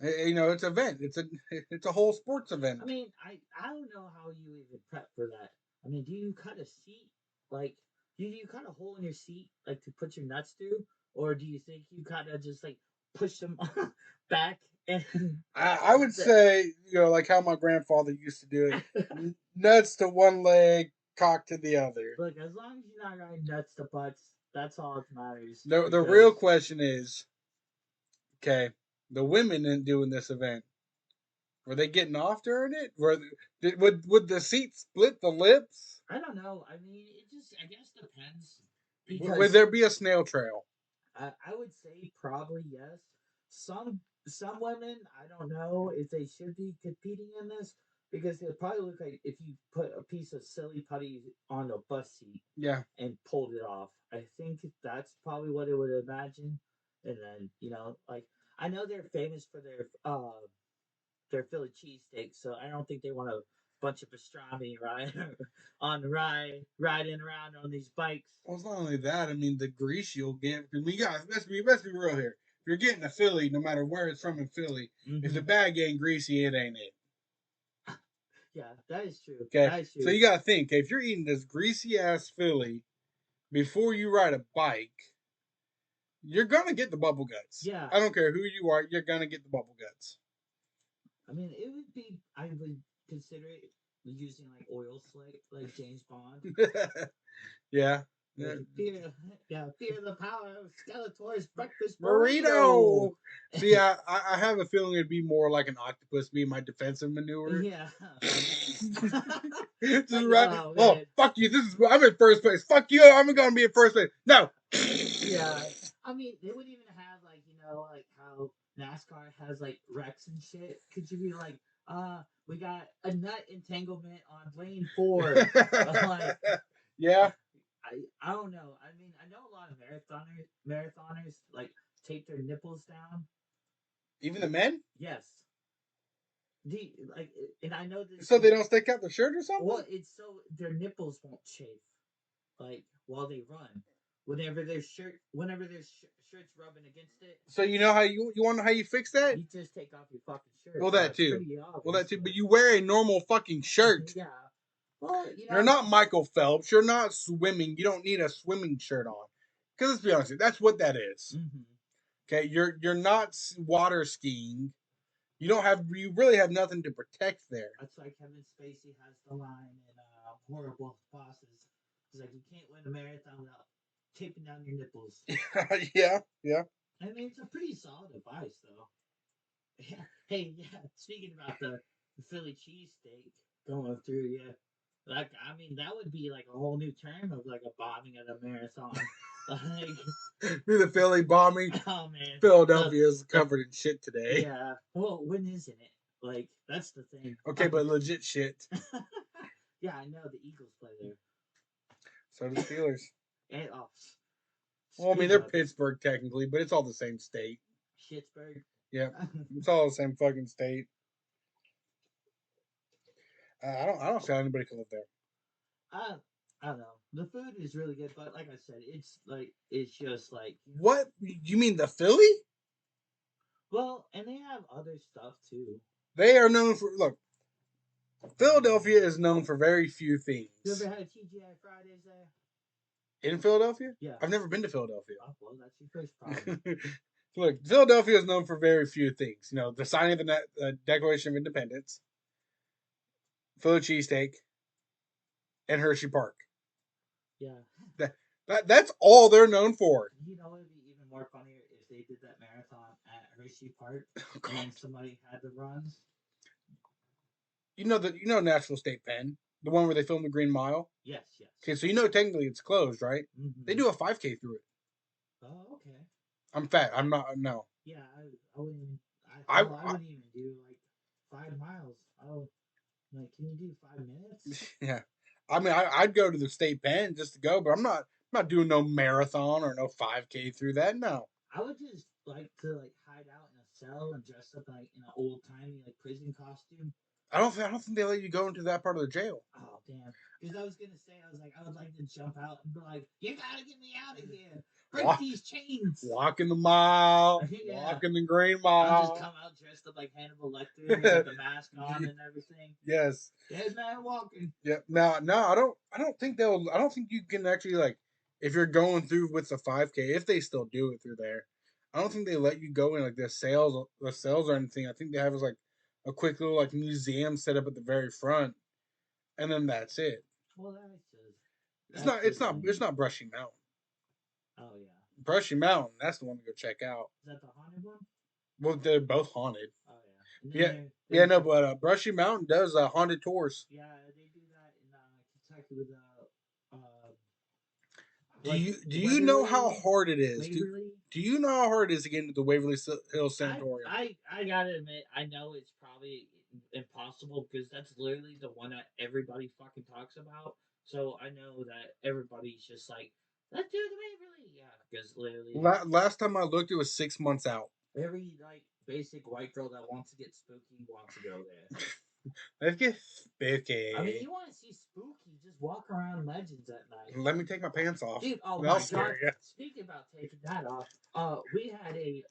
Speaker 1: It's an event. It's a whole sports event.
Speaker 2: I mean, I don't know how you even prep for that. I mean, do you cut a seat? Like, do you cut a hole in your seat, like, to put your nuts through? Or do you think you kind of just, like, push them back? And
Speaker 1: I would say, like how my grandfather used to do it. Nuts to one leg, cock to the other.
Speaker 2: Look, as long as you're not riding nuts to butts, that's all that matters.
Speaker 1: The real question is, okay, the women in doing this event, were they getting off during it? Would the seat split the lips?
Speaker 2: I don't know. I mean, I guess depends.
Speaker 1: Would there be a snail trail?
Speaker 2: I would say probably yes. Some women, I don't know if they should be competing in this because it probably look like if you put a piece of silly putty on a bus seat, and pulled it off. I think that's probably what it would imagine. And then like I know they're famous for their Philly cheesesteaks, so I don't think they want to bunch of pastrami riding around on these bikes.
Speaker 1: Well, it's not only that. I mean, the grease you'll get. Because we got. Let's be real here. If you're getting a Philly, no matter where it's from in Philly, if the bag ain't greasy, it ain't it.
Speaker 2: Yeah, that is true.
Speaker 1: Okay,
Speaker 2: That is true.
Speaker 1: so you gotta think. If you're eating this greasy ass Philly before you ride a bike, you're gonna get the bubble guts.
Speaker 2: Yeah.
Speaker 1: I don't care who you are, you're gonna get the bubble guts.
Speaker 2: I mean, it would be. I would consider it using like oil slick, like James Bond.
Speaker 1: Yeah.
Speaker 2: Fear the power of Skeletor's breakfast
Speaker 1: Burrito. See, I have a feeling it'd be more like an octopus being my defensive maneuver.
Speaker 2: Yeah.
Speaker 1: Just
Speaker 2: like,
Speaker 1: right. Oh, fuck you! I'm in first place. Fuck you! I'm gonna be in first place. No.
Speaker 2: Yeah. I mean, they wouldn't even have like like how NASCAR has like wrecks and shit. Could you be like, we got a nut entanglement on lane 4. Like,
Speaker 1: yeah.
Speaker 2: I don't know. I mean, I know a lot of marathoners like tape their nipples down.
Speaker 1: Even the men?
Speaker 2: Yes. And I know this.
Speaker 1: So they don't stick out the shirt or something?
Speaker 2: Well, it's so their nipples won't chafe, like while they run. Whenever their shirt's rubbing against it.
Speaker 1: So you know how you want to know how you fix that?
Speaker 2: You just take off your fucking shirt.
Speaker 1: Well, that too. Well, that too. But you wear a normal fucking shirt.
Speaker 2: Yeah. Well,
Speaker 1: you're not Michael Phelps. You're not swimming. You don't need a swimming shirt on. Because let's be honest, that's what that is.
Speaker 2: Mm-hmm.
Speaker 1: Okay, you're not water skiing. You really have nothing to protect there.
Speaker 2: That's why Kevin Spacey has the line in Horrible Bosses. He's like, you can't win a marathon without taping down your nipples.
Speaker 1: yeah.
Speaker 2: I mean, it's a pretty solid advice, though. Hey, yeah. Speaking about the Philly cheesesteak going through, yeah. Like, I mean, that would be like a whole new term of like a bombing at a marathon. Like,
Speaker 1: be the Philly bombing.
Speaker 2: Oh man,
Speaker 1: Philadelphia is covered in shit today.
Speaker 2: Yeah. Well, when isn't it? Like, that's the thing.
Speaker 1: Okay, but legit shit.
Speaker 2: Yeah, I know the Eagles play there.
Speaker 1: So do Steelers.
Speaker 2: And
Speaker 1: well, I mean, they're Pittsburgh technically, but it's all the same state.
Speaker 2: Pittsburgh.
Speaker 1: Yeah, it's all the same fucking state. I don't see how anybody can live there.
Speaker 2: I don't know. The food is really good, but like I said, it's just like
Speaker 1: what you mean the Philly?
Speaker 2: Well, and they have other stuff too.
Speaker 1: They are known for Philadelphia is known for very few things.
Speaker 2: You ever had a TGI Fridays there?
Speaker 1: In Philadelphia?
Speaker 2: Yeah.
Speaker 1: I've never been to Philadelphia.
Speaker 2: Oh, well, that's your first problem.
Speaker 1: Look, Philadelphia is known for very few things. You know, the signing of the Declaration of Independence, Philly cheesesteak, and Hershey Park.
Speaker 2: Yeah.
Speaker 1: That's all they're known for.
Speaker 2: You know, it'd be even more funnier if they did that marathon at Hershey Park and somebody had the runs.
Speaker 1: You know Nashville State Pen, the one where they filmed the Green Mile.
Speaker 2: Yes.
Speaker 1: Okay, so technically it's closed, right?
Speaker 2: Mm-hmm.
Speaker 1: They do a 5K through it.
Speaker 2: Oh, okay.
Speaker 1: I'm fat. I'm not. No.
Speaker 2: Yeah, I wouldn't even. I wouldn't even do like 5 miles. Like, can you do 5 minutes?
Speaker 1: Yeah, I mean, I'd go to the State Pen just to go, but I'm not doing no marathon or no 5K through that. No.
Speaker 2: I would just like to hide out in a cell and dress up like in an old timey prison costume.
Speaker 1: I don't think they let you go into that part of the jail.
Speaker 2: Oh damn! Because I was gonna say I would like to jump out and be like, "You gotta get me out of here! Break these chains!"
Speaker 1: Walking the mile, walking the Green Mile.
Speaker 2: I'll just come out dressed up like Hannibal Lecter with the mask on and everything.
Speaker 1: Yes.
Speaker 2: Dead man walking.
Speaker 1: Yeah. No, I don't think I don't think you can actually if you're going through with the 5K, if they still do it through there. I don't think they let you go in the sales or anything. I think they have a quick little museum set up at the very front, and then that's it.
Speaker 2: Well, it's
Speaker 1: not Brushy Mountain.
Speaker 2: Oh yeah,
Speaker 1: Brushy Mountain. That's the one to go check out.
Speaker 2: Is that the haunted one?
Speaker 1: Well, they're both haunted.
Speaker 2: Oh yeah.
Speaker 1: But Brushy Mountain does haunted tours.
Speaker 2: Yeah, they do that in Kentucky with
Speaker 1: Do you know how hard it is? Do you know how hard it is to get into the Waverly Hills Sanatorium?
Speaker 2: I gotta admit, I know it's probably impossible because that's literally the one that everybody fucking talks about. So I know that everybody's just like, let's do the Waverly. Yeah, because literally.
Speaker 1: Last time I looked, it was 6 months out.
Speaker 2: Every basic white girl that wants to get spooky wants to go there.
Speaker 1: Let's get spooky.
Speaker 2: I mean, you want to see spooky? Just walk around Legends at night,
Speaker 1: Let me take my pants off.
Speaker 2: dude. Oh
Speaker 1: That'll
Speaker 2: my god!
Speaker 1: scare you.
Speaker 2: Speaking about taking that off, we had a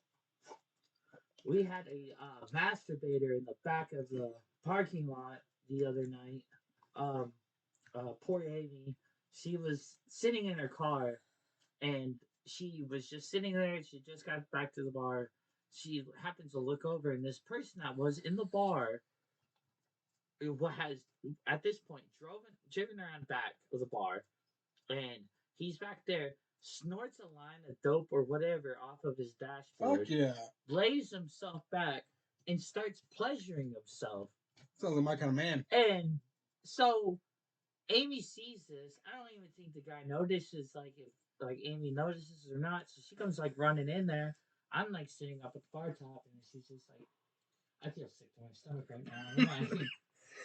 Speaker 2: masturbator in the back of the parking lot the other night. Um, poor Amy. She was sitting in her car, and she was just sitting there. She just got back to the bar. She happens to look over, and this person that was in the bar, what has at this point driven around back of the bar, and he's back there, snorts a line of dope or whatever off of his
Speaker 1: Fuck
Speaker 2: dashboard,
Speaker 1: yeah.
Speaker 2: lays himself back, and starts pleasuring himself.
Speaker 1: Sounds like my kind of man.
Speaker 2: And so Amy sees this. I don't even think the guy notices, like, if like Amy notices or not. So she comes like running in there. I'm like sitting up at the bar top, and she's just like, I feel sick to my stomach right now. I'm like,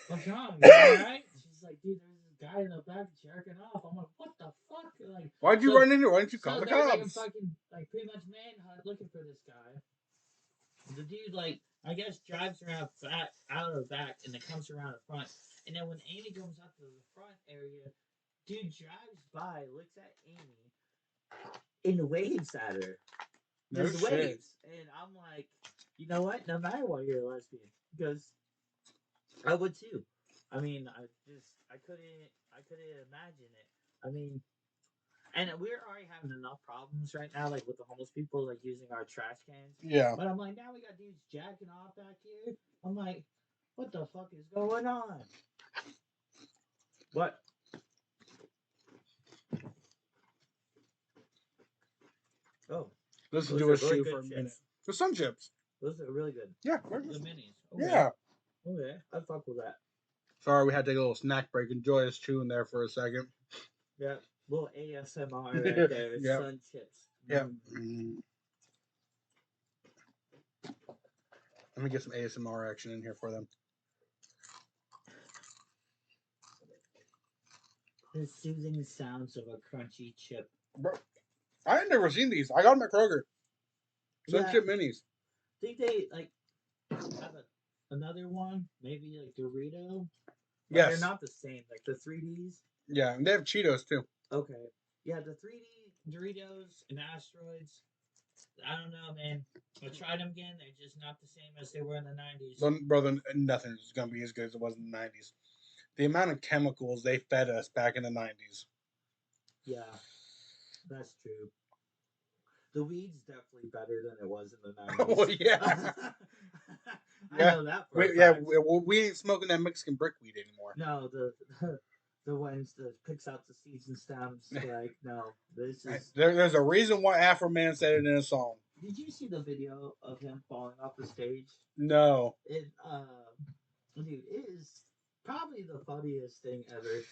Speaker 2: what's wrong? You all right? She's like, dude, there's this guy in the back jerking off. I'm like, what the fuck? Like,
Speaker 1: Why'd you run into her? Why didn't you call
Speaker 2: so
Speaker 1: the
Speaker 2: there's like a
Speaker 1: cops?
Speaker 2: fucking like pretty much manhunt looking for this guy. The dude, like, I guess drives around back out of the back and then comes around the front. And then when Amy comes up to the front area, dude drives by, looks at Amy, and waves at her.
Speaker 1: No
Speaker 2: Just
Speaker 1: shit.
Speaker 2: waves. And I'm like, you know what? No matter what, you're a lesbian. Because I would too. I mean, I couldn't imagine it. I mean, and we're already having enough problems right now, like with the homeless people, like using our trash cans.
Speaker 1: Yeah.
Speaker 2: But I'm like, now we got dudes jacking off back here. I'm like, what the fuck is going on? What? Oh,
Speaker 1: Listen
Speaker 2: those
Speaker 1: to
Speaker 2: are
Speaker 1: us
Speaker 2: really
Speaker 1: chew
Speaker 2: good
Speaker 1: for a minute.
Speaker 2: chips.
Speaker 1: For some chips.
Speaker 2: Those are really good.
Speaker 1: Yeah.
Speaker 2: The minis. Okay.
Speaker 1: Yeah.
Speaker 2: Okay, I fuck with that.
Speaker 1: Sorry, we had to take a little snack break. Enjoy us chewing there for a second.
Speaker 2: Yeah, little ASMR right there.
Speaker 1: Yep.
Speaker 2: Sun chips.
Speaker 1: Yep. Let me get some ASMR action in here for them.
Speaker 2: The soothing sounds of a crunchy chip.
Speaker 1: Bro, I had never seen these. I got them at Kroger. Sun
Speaker 2: Yeah.
Speaker 1: chip minis.
Speaker 2: Think they like have another one, maybe like Dorito. But
Speaker 1: Yes.
Speaker 2: they're not the same. Like the 3Ds.
Speaker 1: Yeah, and they have Cheetos too.
Speaker 2: Okay. Yeah, the 3D Doritos and Asteroids. I don't know, man. I tried them again. They're just not the same as they were in the 90s.
Speaker 1: Brother, nothing's gonna be as good as it was in the 90s. The amount of chemicals they fed us back in the 90s.
Speaker 2: Yeah, that's true. The weed's definitely better than it was in the 90s.
Speaker 1: Oh yeah.
Speaker 2: I know that for a
Speaker 1: yeah,
Speaker 2: fact.
Speaker 1: we ain't smoking that Mexican brick weed anymore.
Speaker 2: No, the ones that picks out the seeds and stems. Like, no, this is.
Speaker 1: There's a reason why Afro Man said it in a song.
Speaker 2: Did you see the video of him falling off the stage?
Speaker 1: No.
Speaker 2: Dude, it is probably the funniest thing ever.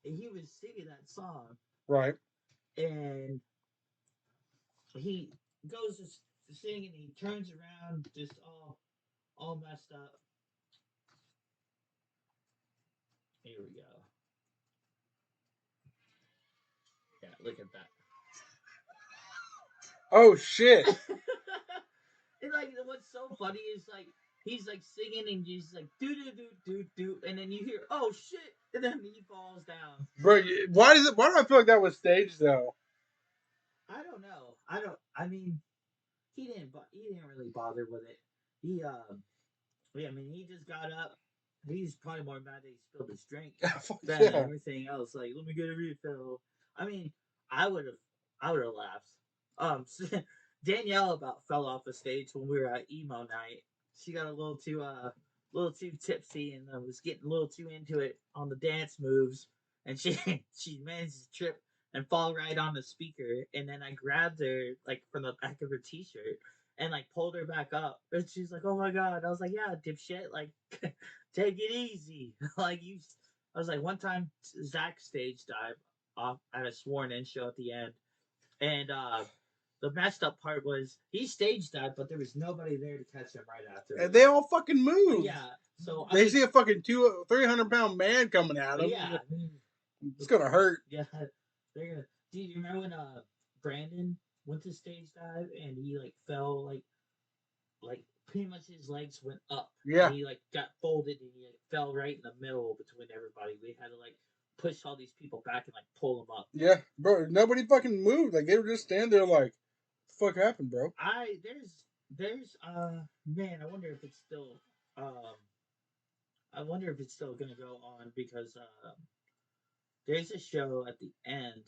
Speaker 2: He was singing that song,
Speaker 1: Right.
Speaker 2: and he goes to sing, and he turns around, just all messed up. Here we go. Yeah, look at that.
Speaker 1: Oh shit.
Speaker 2: And like, what's so funny is like he's like singing and he's like do do do do do, and then you hear oh shit, and then he falls down.
Speaker 1: Bro, why do I feel like that was staged though?
Speaker 2: I don't know. I mean, he didn't really bother with it. I mean, he just got up. He's probably more mad that he spilled his drink than everything else. Like, let me get a refill. I mean, I would have laughed. Danielle about fell off the stage when we were at emo night. She got a little too tipsy and was getting a little too into it on the dance moves, and she she managed to trip and fall right on the speaker. And then I grabbed her like from the back of her t-shirt and like pulled her back up. And she's like, "Oh my god!" I was like, "Yeah, dipshit, like take it easy." Like you, I was like, one time Zach stage dive off at a sworn in show at the end, and the messed up part was he stage dived, but there was nobody there to catch him right after.
Speaker 1: And they all fucking moved.
Speaker 2: Yeah, so
Speaker 1: they see a fucking 300-pound man coming at them.
Speaker 2: Yeah,
Speaker 1: it's gonna hurt.
Speaker 2: Yeah, they're gonna. Do you remember when Brandon went to stage dive and he like fell like pretty much his legs went up,
Speaker 1: Yeah,
Speaker 2: and he like got folded, and he like fell right in the middle between everybody. We had to like push all these people back and like pull him up.
Speaker 1: yeah, bro. Nobody fucking moved. Like they were just standing there, like, "The fuck happened, bro?"
Speaker 2: There's man, I wonder if it's still um I wonder if it's still gonna go on because there's a show at the end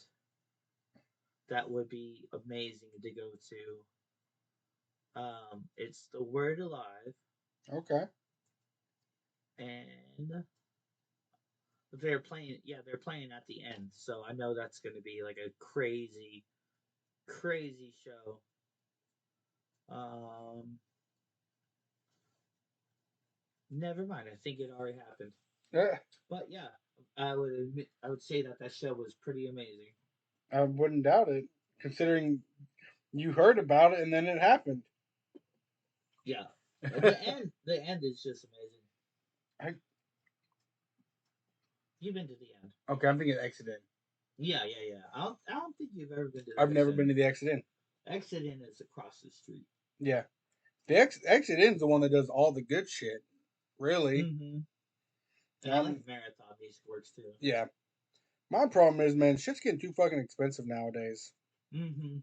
Speaker 2: that would be amazing to go to. It's The Word Alive,
Speaker 1: Okay.
Speaker 2: and they're playing at the end, so I know that's gonna be like a crazy, crazy show. Um, Never mind. I think it already happened.
Speaker 1: Yeah,
Speaker 2: But yeah, I would say that that show was pretty amazing.
Speaker 1: I wouldn't doubt it, considering you heard about it and then it happened.
Speaker 2: Yeah, the end is just amazing.
Speaker 1: I,
Speaker 2: You've been to the end.
Speaker 1: okay, I'm thinking Exit In.
Speaker 2: Yeah, yeah, yeah. I don't think you've ever been to
Speaker 1: I've
Speaker 2: the
Speaker 1: never
Speaker 2: Exit
Speaker 1: been
Speaker 2: In.
Speaker 1: to the Exit In.
Speaker 2: Exit In is across the street.
Speaker 1: Yeah, the Exit In is the one that does all the good shit. Really.
Speaker 2: Mm-hmm. And I like Marathon Music Works too.
Speaker 1: Yeah. My problem is, man, shit's getting too fucking expensive nowadays.
Speaker 2: Mm-hmm.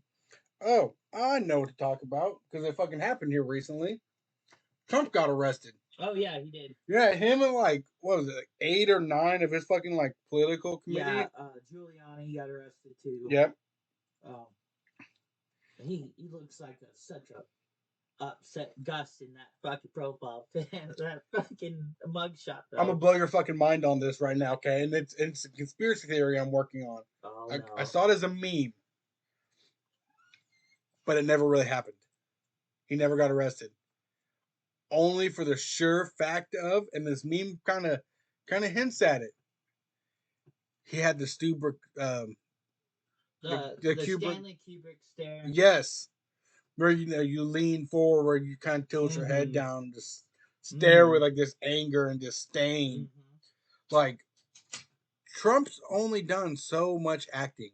Speaker 1: Oh, I know what to talk about because it fucking happened here recently. Trump got arrested.
Speaker 2: Oh yeah, he did.
Speaker 1: Yeah, him and like what was it, like 8 or 9 of his fucking like political
Speaker 2: Yeah,
Speaker 1: committee.
Speaker 2: Giuliani got arrested too.
Speaker 1: Yep.
Speaker 2: Um, he looks like such a upset Gus in that fucking profile, that fucking mugshot
Speaker 1: I'm gonna
Speaker 2: though.
Speaker 1: blow your fucking mind on this right now, okay? And it's a conspiracy theory I'm working on.
Speaker 2: Oh
Speaker 1: I
Speaker 2: no.
Speaker 1: saw it as a meme, but it never really happened. He never got arrested. Only for the sure fact of, and this meme kind of hints at it. He had the Stuber, the
Speaker 2: The
Speaker 1: Kubrick.
Speaker 2: Stanley Kubrick stare.
Speaker 1: Yes, where you lean forward, where you kind of tilt your head
Speaker 2: Mm-hmm.
Speaker 1: down, just stare
Speaker 2: Mm-hmm.
Speaker 1: with like this anger and disdain.
Speaker 2: Mm-hmm.
Speaker 1: Like Trump's only done so much acting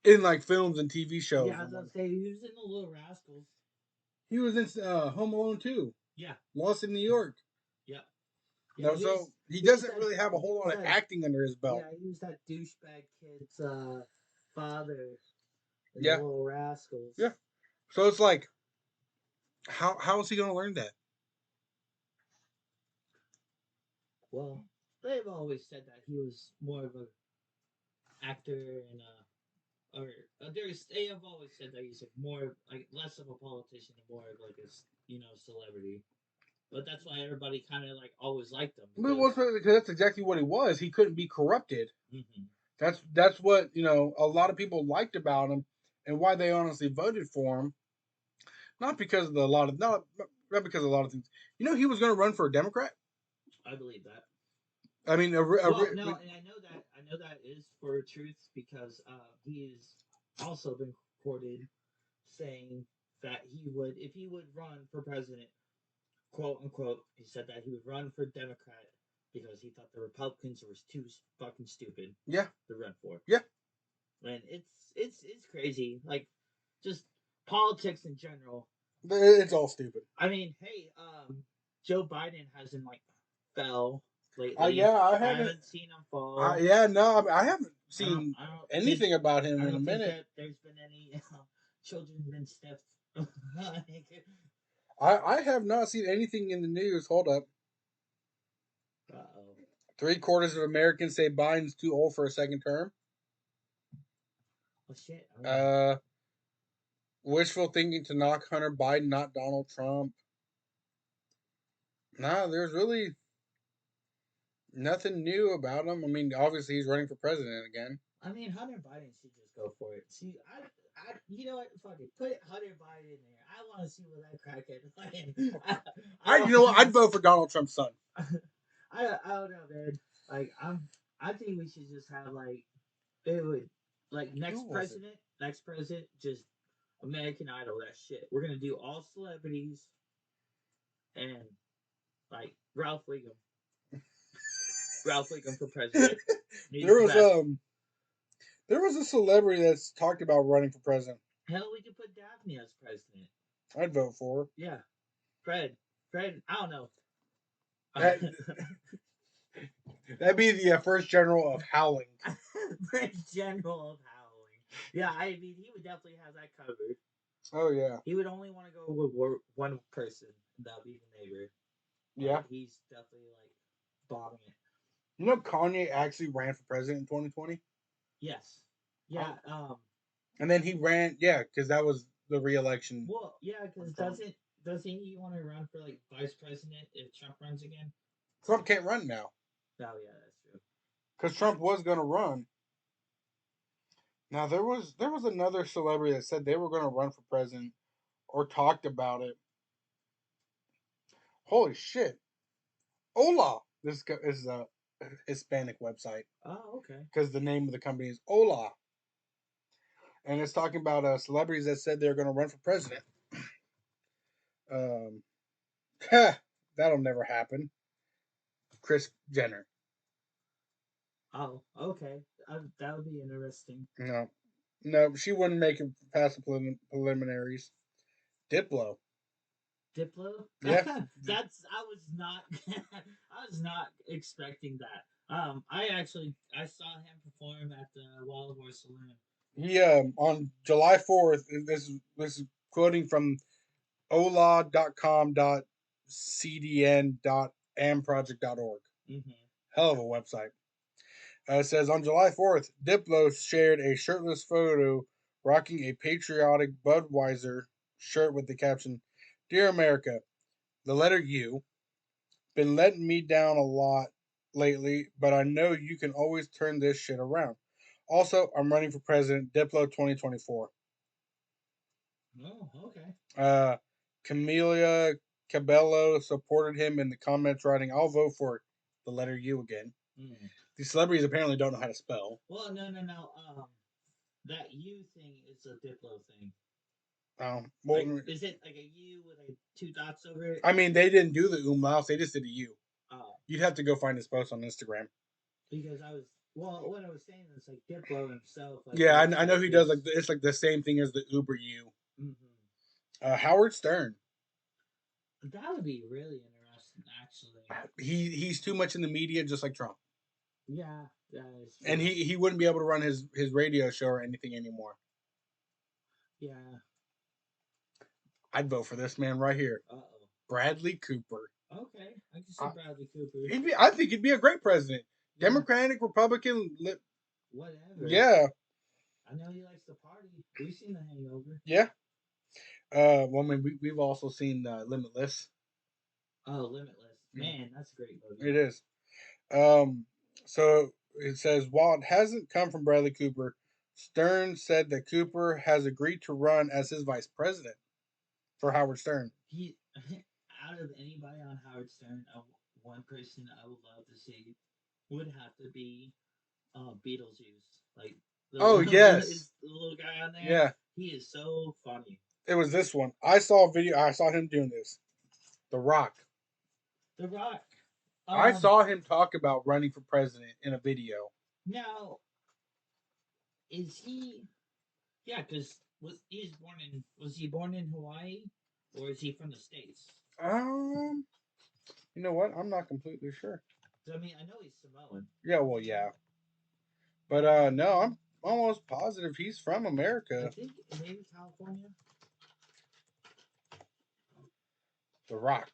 Speaker 1: in like films and TV shows.
Speaker 2: Yeah, I was gonna say he was in the Little Rascals.
Speaker 1: He was in Home Alone 2,
Speaker 2: Yeah.
Speaker 1: Lost in New York.
Speaker 2: Yeah. Yeah.
Speaker 1: No, so he
Speaker 2: He was
Speaker 1: doesn't
Speaker 2: that
Speaker 1: really have a
Speaker 2: he
Speaker 1: whole
Speaker 2: was
Speaker 1: lot of
Speaker 2: that
Speaker 1: acting under his belt.
Speaker 2: yeah, he was that douchebag kid's father in the
Speaker 1: Yeah,
Speaker 2: Little Rascals.
Speaker 1: yeah. So it's like, how is he going to learn that?
Speaker 2: Well, they've always said that he was more of a actor and or they have always said that he's like more like less of a politician and more of like a celebrity. But that's why everybody kind of like always liked him
Speaker 1: But
Speaker 2: because.
Speaker 1: because that's exactly what he was. He couldn't be corrupted.
Speaker 2: Mm-hmm.
Speaker 1: That's what a lot of people liked about him, and why they honestly voted for him. Not because of not because of a lot of things. He was going to run for a Democrat.
Speaker 2: I believe that.
Speaker 1: I mean,
Speaker 2: Well, no, and I know that is for truth because he's also been quoted saying that he would, if he would run for president, quote unquote, he said that he would run for Democrat because he thought the Republicans were too fucking stupid
Speaker 1: yeah,
Speaker 2: to run for.
Speaker 1: yeah,
Speaker 2: And it's crazy, like just politics in general.
Speaker 1: it's all stupid.
Speaker 2: I mean, hey, Joe Biden hasn't like fell lately.
Speaker 1: Yeah, I
Speaker 2: I
Speaker 1: haven't.
Speaker 2: haven't seen him fall.
Speaker 1: Yeah, no, I haven't
Speaker 2: I don't.
Speaker 1: seen
Speaker 2: I don't think.
Speaker 1: anything about him
Speaker 2: I
Speaker 1: in a
Speaker 2: don't think
Speaker 1: minute.
Speaker 2: that there's been any children been stiffed.
Speaker 1: I have not seen anything in the news. Hold up.
Speaker 2: Uh-oh.
Speaker 1: 3/4 of Americans say Biden's too old for a second term.
Speaker 2: Oh shit.
Speaker 1: Uh, Wishful thinking to knock Hunter Biden, not Donald Trump. Nah, there's really nothing new about him. I mean, obviously he's running for president again.
Speaker 2: I mean, Hunter Biden should just go for it. See, you know what? Fuck it. Put Hunter Biden in there. I want to see what that crackhead.
Speaker 1: You know what? I'd vote for Donald Trump's son.
Speaker 2: I don't know, man. Like I think we should just have like it would like next president, just American Idol that shit. We're gonna do all celebrities and like Ralph Wiggum for president. He's
Speaker 1: there
Speaker 2: the
Speaker 1: was
Speaker 2: best.
Speaker 1: there was a celebrity that's talked about running for president.
Speaker 2: Hell, we could put Daphne as president.
Speaker 1: I'd vote for her.
Speaker 2: Yeah. Fred. Fred. I don't know.
Speaker 1: That that'd be the first general of howling.
Speaker 2: French General of Howling. Yeah, I mean, he would definitely have that covered.
Speaker 1: Oh yeah,
Speaker 2: He would only want to go with one person, and that would be the neighbor.
Speaker 1: yeah.
Speaker 2: He's definitely like bombing it.
Speaker 1: You know, Kanye actually ran for president in 2020,
Speaker 2: Yes. Yeah.
Speaker 1: and then he ran. Yeah, because that was the re-election.
Speaker 2: Well, yeah, because doesn't he want to run for like vice president if Trump runs again?
Speaker 1: Trump can't run now
Speaker 2: Oh yeah, that's true.
Speaker 1: because Trump was going to run. Now there was another celebrity that said they were going to run for president or talked about it. Holy shit! Hola. This is a Hispanic website
Speaker 2: Oh, okay.
Speaker 1: because the name of the company is Hola, and it's talking about celebrities that said they're going to run for president. Um, that'll never happen. Chris Jenner.
Speaker 2: Oh, okay. That would be interesting.
Speaker 1: No, no, she wouldn't make it past the preliminaries. Diplo.
Speaker 2: Diplo.
Speaker 1: Yeah.
Speaker 2: I was not I was not expecting that. I saw him perform at the Wild Horse Saloon.
Speaker 1: He on July 4th. This is quoting from ola.com.cdn.amproject.org.
Speaker 2: Mm-hmm.
Speaker 1: Hell of a website. It says on July 4th, Diplo shared a shirtless photo rocking a patriotic Budweiser shirt with the caption, "Dear America, the letter U. Been letting me down a lot lately, but I know you can always turn this shit around. Also, I'm running for president, Diplo 2024.
Speaker 2: Oh, okay.
Speaker 1: Uh, Camelia Cabello supported him in the comments, writing, I'll vote for the letter U again.
Speaker 2: Mm.
Speaker 1: These celebrities apparently don't know how to spell.
Speaker 2: Well, no. That U thing is a Diplo thing.
Speaker 1: Well,
Speaker 2: Like, is it like a U with like two dots over it?
Speaker 1: I mean, they didn't do the umlauts, they just did a U.
Speaker 2: Oh,
Speaker 1: You'd have to go find his post on Instagram.
Speaker 2: because what I was saying is like Diplo himself, like
Speaker 1: Yeah,
Speaker 2: looks
Speaker 1: I know
Speaker 2: like
Speaker 1: he does.
Speaker 2: his.
Speaker 1: Like it's like the same thing as the Uber U.
Speaker 2: Mm-hmm.
Speaker 1: Howard Stern.
Speaker 2: That would be really interesting, actually.
Speaker 1: He's too much in the media, just like Trump.
Speaker 2: Yeah, that is true.
Speaker 1: And he wouldn't be able to run his radio show or anything anymore.
Speaker 2: Yeah.
Speaker 1: I'd vote for this man right here,
Speaker 2: Uh oh.
Speaker 1: Bradley Cooper.
Speaker 2: Okay, I can see Bradley Cooper.
Speaker 1: I think he'd be a great president.
Speaker 2: Yeah.
Speaker 1: Democratic, Republican,
Speaker 2: Whatever.
Speaker 1: yeah,
Speaker 2: I know he likes to party. We've seen The Hangover.
Speaker 1: yeah. Well, I mean, we've also seen Limitless.
Speaker 2: Oh, Limitless. Man, that's a great movie.
Speaker 1: It is. Um, so it says while it hasn't come from Bradley Cooper, Stern said that Cooper has agreed to run as his vice president for Howard Stern.
Speaker 2: He, out of anybody on Howard Stern, one person I would love to see would have to be Beetlejuice. Like
Speaker 1: Oh yes,
Speaker 2: the little guy on there.
Speaker 1: yeah.
Speaker 2: He is so funny.
Speaker 1: It was this one. I saw a video. I saw him doing this. The Rock.
Speaker 2: The Rock.
Speaker 1: I saw him talk about running for president in a video.
Speaker 2: Now, is he? Yeah, because was he born in Hawaii, or is he from the states?
Speaker 1: Um, you know what? I'm not completely sure.
Speaker 2: I mean, I know he's Samoan.
Speaker 1: Yeah, well, yeah, but no, I'm almost positive he's from
Speaker 2: I
Speaker 1: America.
Speaker 2: think maybe California.
Speaker 1: The Rock.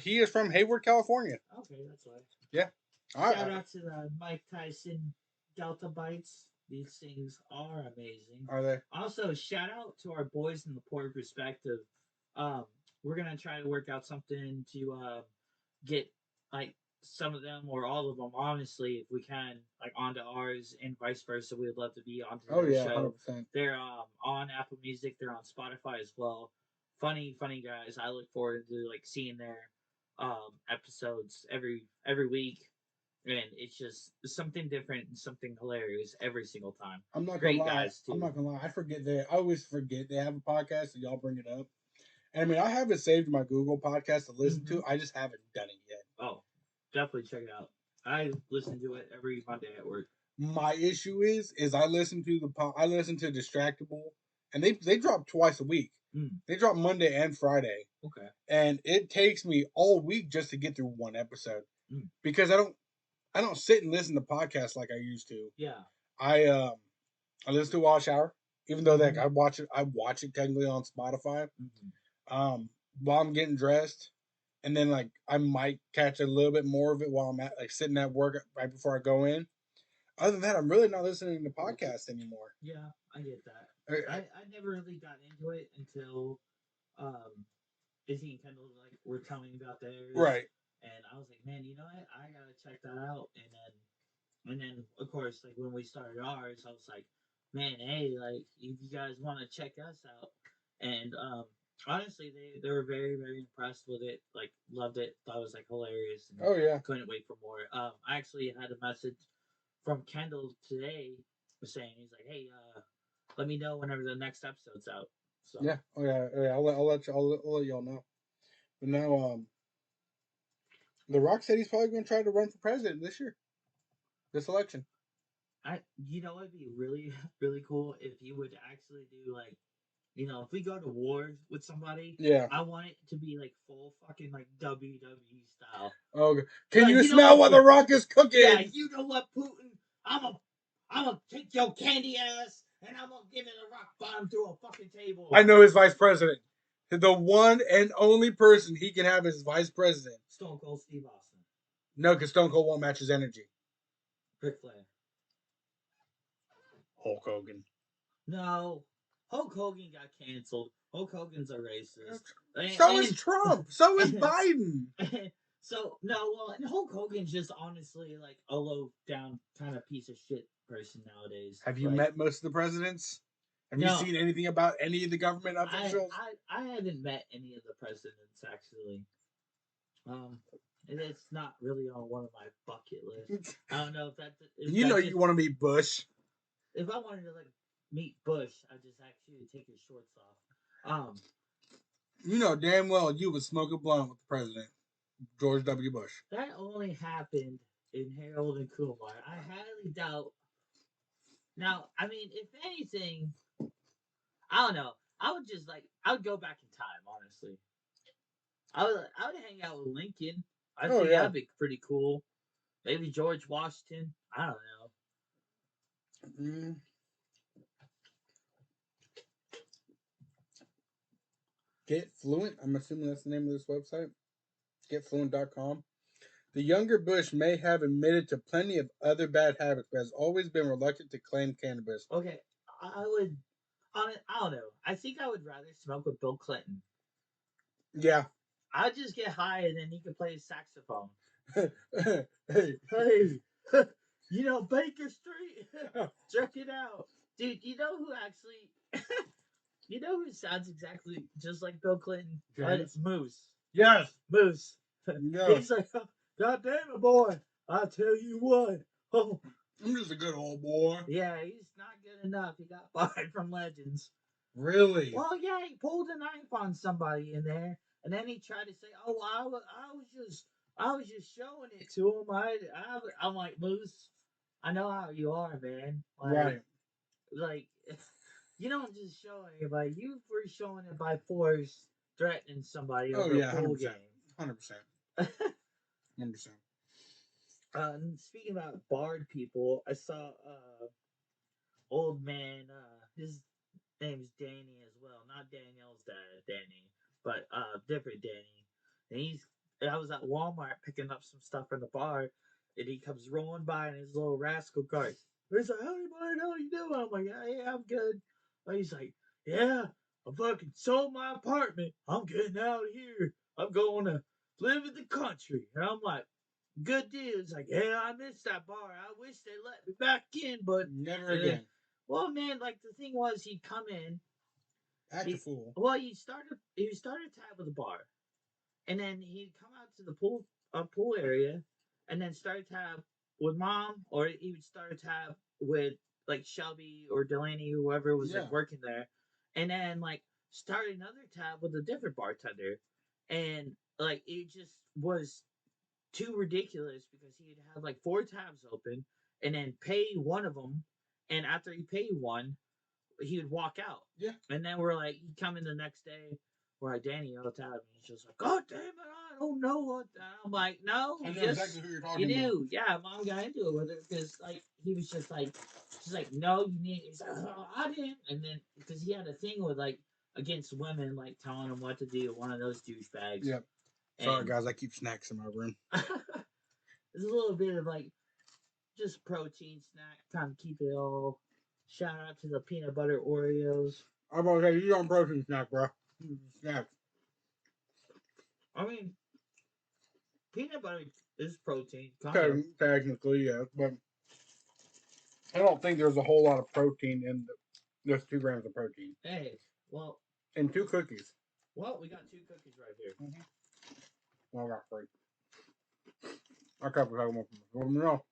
Speaker 1: He is from Hayward, California.
Speaker 2: Okay, that's why.
Speaker 1: Yeah.
Speaker 2: Shout out to the Mike Tyson Delta Bites. These things are amazing.
Speaker 1: Are they?
Speaker 2: Also, shout out to our boys in the Port Perspective. We're gonna try to work out something to get like some of them or all of them, honestly, if we can, like onto ours and vice versa. We would love to be onto their show.
Speaker 1: 100%.
Speaker 2: They're on Apple Music. They're on Spotify as well. Funny guys. I look forward to like seeing their episodes every week, and it's just something different and something hilarious every single time.
Speaker 1: I'm not
Speaker 2: Great
Speaker 1: gonna lie.
Speaker 2: guys too.
Speaker 1: I'm not gonna lie. I always forget they have a podcast, and y'all bring it up. And I mean, I have it saved in my Google podcast to listen to. I just haven't done it yet.
Speaker 2: Oh, definitely check it out. I listen to it every Monday at work.
Speaker 1: My issue is I listen to Distractable, and they drop twice a week. They drop Monday and Friday.
Speaker 2: Okay.
Speaker 1: And it takes me all week just to get through one episode because I don't sit and listen to podcasts like I used to.
Speaker 2: Yeah.
Speaker 1: I listen to it while I shower, even though like I watch it technically on Spotify. While I'm getting dressed, and then like I might catch a little bit more of it while I'm at like sitting at work right before I go in. Other than that, I'm really not listening to podcasts anymore.
Speaker 2: Yeah, I get that. I never really got into it until Izzy and Kendall like were telling me about theirs,
Speaker 1: right?
Speaker 2: And I was like, man, you know what? I gotta check that out. And then of course, like when we started ours, I was like, man, hey, like if you guys want to check us out, and honestly, they were very very impressed with it, like loved it, thought it was like hilarious, and
Speaker 1: Oh yeah,
Speaker 2: couldn't wait for more. I actually had a message from Kendall today saying he's like, hey, let me know whenever the next episode's out. So
Speaker 1: yeah, oh yeah, oh, yeah. I'll let y'all know. But now, The Rock said he's probably going to try to run for president this year, this election.
Speaker 2: You know, it'd be really, really cool if you would actually do like, you know, if we go to war with somebody,
Speaker 1: yeah,
Speaker 2: I want it to be like full fucking like WWE style.
Speaker 1: Okay. Can
Speaker 2: like,
Speaker 1: you smell what The Rock is cooking?
Speaker 2: Yeah, you know what, Putin? I'm gonna take your candy ass and I'm gonna give it a rock bottom through a fucking table.
Speaker 1: I know his vice president. The one and only person he can have as vice president.
Speaker 2: Stone Cold Steve Austin.
Speaker 1: No, because Stone Cold won't match his energy.
Speaker 2: Ric Flair.
Speaker 1: Hulk Hogan.
Speaker 2: No. Hulk Hogan got canceled. Hulk Hogan's a racist.
Speaker 1: So is Trump. So is Biden.
Speaker 2: So no, well, and Hulk Hogan's just honestly like a low down kind of piece of shit person nowadays.
Speaker 1: Have you
Speaker 2: like,
Speaker 1: met most of the presidents? Have you seen anything about any of the government officials?
Speaker 2: I haven't met any of the presidents actually. And it's not really on one of my bucket lists. I don't know if that's.
Speaker 1: You know, you want to meet Bush.
Speaker 2: If I wanted to like meet Bush, I just actually take his shorts off.
Speaker 1: You know damn well you would smoke a blunt with the president, George W. Bush.
Speaker 2: That only happened in Harold and Kumar. I highly doubt. Now, I mean, if anything, I don't know. I would go back in time. Honestly, I would hang out with Lincoln. I think that'd be pretty cool. Maybe George Washington. I don't know.
Speaker 1: Get Fluent. I'm assuming that's the name of this website. GetFluent.com. The younger Bush may have admitted to plenty of other bad habits, but has always been reluctant to claim cannabis.
Speaker 2: Okay, I would. I don't know. I think I would rather smoke with Bill Clinton.
Speaker 1: Yeah.
Speaker 2: I'd just get high and then he could play his saxophone.
Speaker 1: hey.
Speaker 2: You know, Baker Street. Check it out. Dude, you know who actually. You know who sounds exactly just like Bill Clinton? It's Moose.
Speaker 1: Yes.
Speaker 2: Moose. Yes. He's like, God damn it, boy. I tell you what. Oh.
Speaker 1: I'm just a good old boy.
Speaker 2: Yeah, he's not good enough. He got fired from Legends.
Speaker 1: Really?
Speaker 2: Well, yeah, he pulled a knife on somebody in there, and then he tried to say, "Oh, I was just showing it to him." I'm like, Moose, I know how you are, man. Like,
Speaker 1: right.
Speaker 2: Like, you don't just show anybody. You were showing it by force, threatening somebody over a pool game.
Speaker 1: 100%. 100%.
Speaker 2: Speaking about barred people, I saw old man. His name's Danny as well, not Danielle's dad, Danny, but different Danny. And I was at Walmart picking up some stuff from the bar, and he comes rolling by in his little rascal cart. He's like, "Howdy, buddy, how you doing?" I'm like, "Yeah, I'm good." And he's like, "Yeah, I fucking sold my apartment. I'm getting out of here. I'm going to live in the country." And I'm like, "Good deal." He's like, "Yeah, I missed that bar. I wish they let me back in, but
Speaker 1: never again."
Speaker 2: Well, man, like the thing was, he'd come in,
Speaker 1: act a fool.
Speaker 2: Well, he started tab with the bar, and then he'd come out to the pool area, and then start tab with mom, or he would start a tab with like Shelby or Delaney, whoever was like working there, and then like start another tab with a different bartender, and like it just was too ridiculous because he'd have like 4 tabs open and then pay one of them, and after he paid one, he would walk out.
Speaker 1: Yeah.
Speaker 2: And then we're like, he'd come in the next day. We're like, Danny yelled at me. He's just like, God damn it, I don't know what that. I'm like, no,
Speaker 1: I know
Speaker 2: just
Speaker 1: exactly who you're talking
Speaker 2: you
Speaker 1: about.
Speaker 2: do. Yeah, mom got into it with her because like he was just like, she's like, no, you need. He's like, oh, I didn't. And then because he had a thing with like against women, like telling him what to do. One of those douchebags.
Speaker 1: Yep. Sorry, guys. I keep snacks in my room.
Speaker 2: There's a little bit of like just protein snack, kind of keep it all. Shout out to the peanut butter Oreos.
Speaker 1: I'm about to say, you don't protein snack, bro. Snack.
Speaker 2: I mean, peanut butter is protein,
Speaker 1: Technically, yeah, but I don't think there's a whole lot of protein in there's 2 grams of protein.
Speaker 2: Hey, well,
Speaker 1: and 2 cookies.
Speaker 2: Well, we got 2 cookies right here.
Speaker 1: Mm-hmm. Well, I got 3. I got one from no.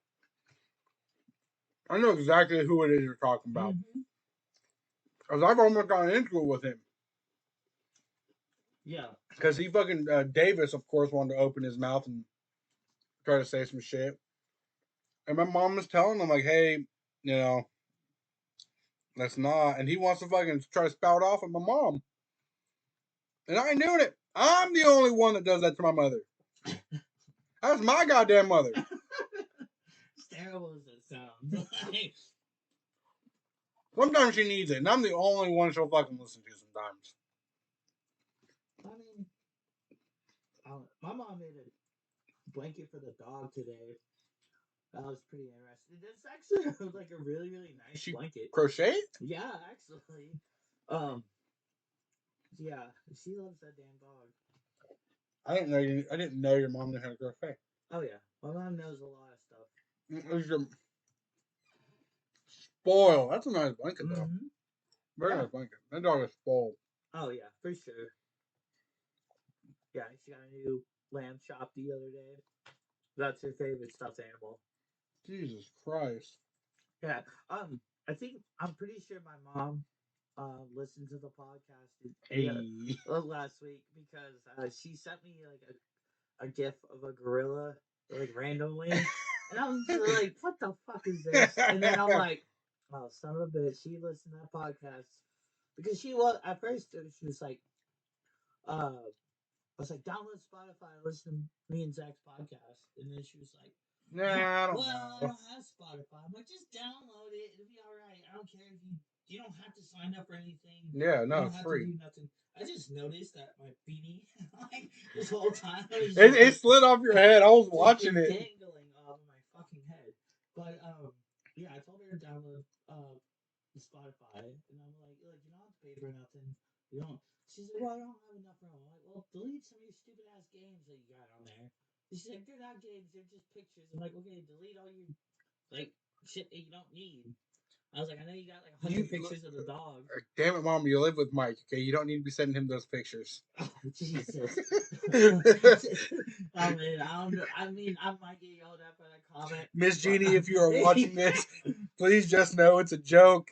Speaker 1: I know exactly who it is you're talking about. Because I've almost gotten into it with him.
Speaker 2: Yeah.
Speaker 1: Because he fucking, Davis, of course, wanted to open his mouth and try to say some shit. And my mom was telling him, like, hey, you know, let's not. And he wants to fucking try to spout off at my mom. And I knew it. I'm the only one that does that to my mother. That's my goddamn mother.
Speaker 2: As terrible as it sounds.
Speaker 1: Sometimes she needs it, and I'm the only one she'll fucking listen to sometimes.
Speaker 2: I mean, my mom made a blanket for the dog today. That was pretty interesting. It's actually like a really, really nice blanket.
Speaker 1: Crochet?
Speaker 2: Yeah, actually. Yeah, she loves that damn dog.
Speaker 1: I didn't know your mom knew how to crochet.
Speaker 2: Oh yeah, my mom knows a lot of stuff.
Speaker 1: It's your spoil. That's a nice blanket though. Very nice blanket. That dog is spoiled.
Speaker 2: Oh yeah, for sure. Yeah, she got a new lamb chop the other day. That's her favorite stuffed animal.
Speaker 1: Jesus Christ.
Speaker 2: Yeah. I'm pretty sure my mom listened to the podcast last week because she sent me like a gif of a gorilla like randomly, and I was just like, "What the fuck is this?" And then I'm like, "Oh, son of a bitch!" She listened to that podcast because she was at first she was like, I was like, download Spotify, listen to me and Zach's podcast. And then she was like,
Speaker 1: I don't
Speaker 2: know. I don't have Spotify. I'm like, just download it. It'll be all right. I don't care if you don't have to sign up for anything.
Speaker 1: Yeah, no,
Speaker 2: you don't
Speaker 1: it's
Speaker 2: have
Speaker 1: free.
Speaker 2: to do nothing. I just noticed that my beanie, like this whole time,
Speaker 1: it slid off your head. I was watching it.
Speaker 2: Dangling off my fucking head. But yeah, I told her to download Spotify, and I'm like, you don't have to pay for nothing. You don't. She's like, well, I don't have enough room. I'm like, well, delete some of your stupid ass games that you got on there. And she's like, they're not games, they're just pictures. I'm like, okay, delete all your like shit that you don't need. I was like, I know you got like 100 pictures of the dog.
Speaker 1: Damn it, Mom, you live with Mike, okay? You don't need to be sending him those pictures.
Speaker 2: Oh, Jesus. I mean, I might get yelled at by that comment.
Speaker 1: Miss Jeannie, if you are watching this, please just know it's a joke.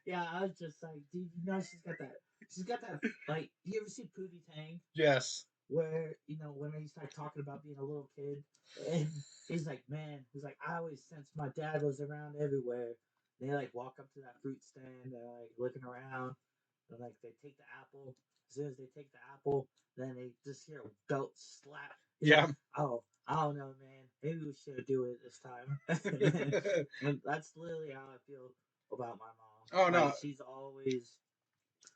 Speaker 2: Yeah, I was just like, dude, you know she's got that, like, you ever see Pootie Tang?
Speaker 1: Yes.
Speaker 2: Where, when he started talking about being a little kid, and he's like, I always sense my dad was around everywhere. And they, like, walk up to that fruit stand, they're, like, looking around, and, like, they take the apple. As soon as they take the apple, then they just hear a belt slap.
Speaker 1: Yeah.
Speaker 2: Like, oh, I don't know, man. Maybe we should do it this time. And that's literally how I feel about my mom.
Speaker 1: Oh, no.
Speaker 2: She's always...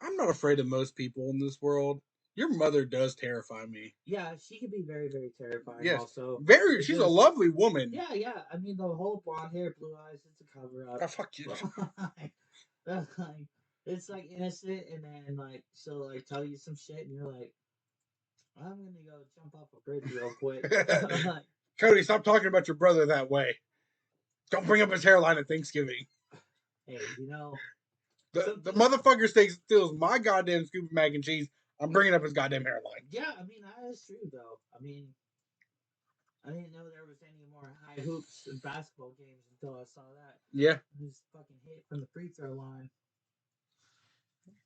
Speaker 1: I'm not afraid of most people in this world. Your mother does terrify me.
Speaker 2: Yeah, she can be very, very terrifying. Yes. Also,
Speaker 1: she's a lovely woman.
Speaker 2: Yeah. I mean, the whole blonde hair, blue eyes, it's a cover up.
Speaker 1: Oh, fuck you.
Speaker 2: It's like innocent, and then like she'll like tell you some shit, and you're like, I'm gonna go jump off a bridge real quick.
Speaker 1: Cody, stop talking about your brother that way. Don't bring up his hairline at Thanksgiving.
Speaker 2: Hey,
Speaker 1: the motherfucker steals my goddamn scoop of mac and cheese. I'm bringing up his goddamn hairline.
Speaker 2: Yeah, I mean, that is true, though. I mean, I didn't know there was any more high hoops in basketball games until I saw that.
Speaker 1: Yeah.
Speaker 2: He's fucking hit from the free throw line.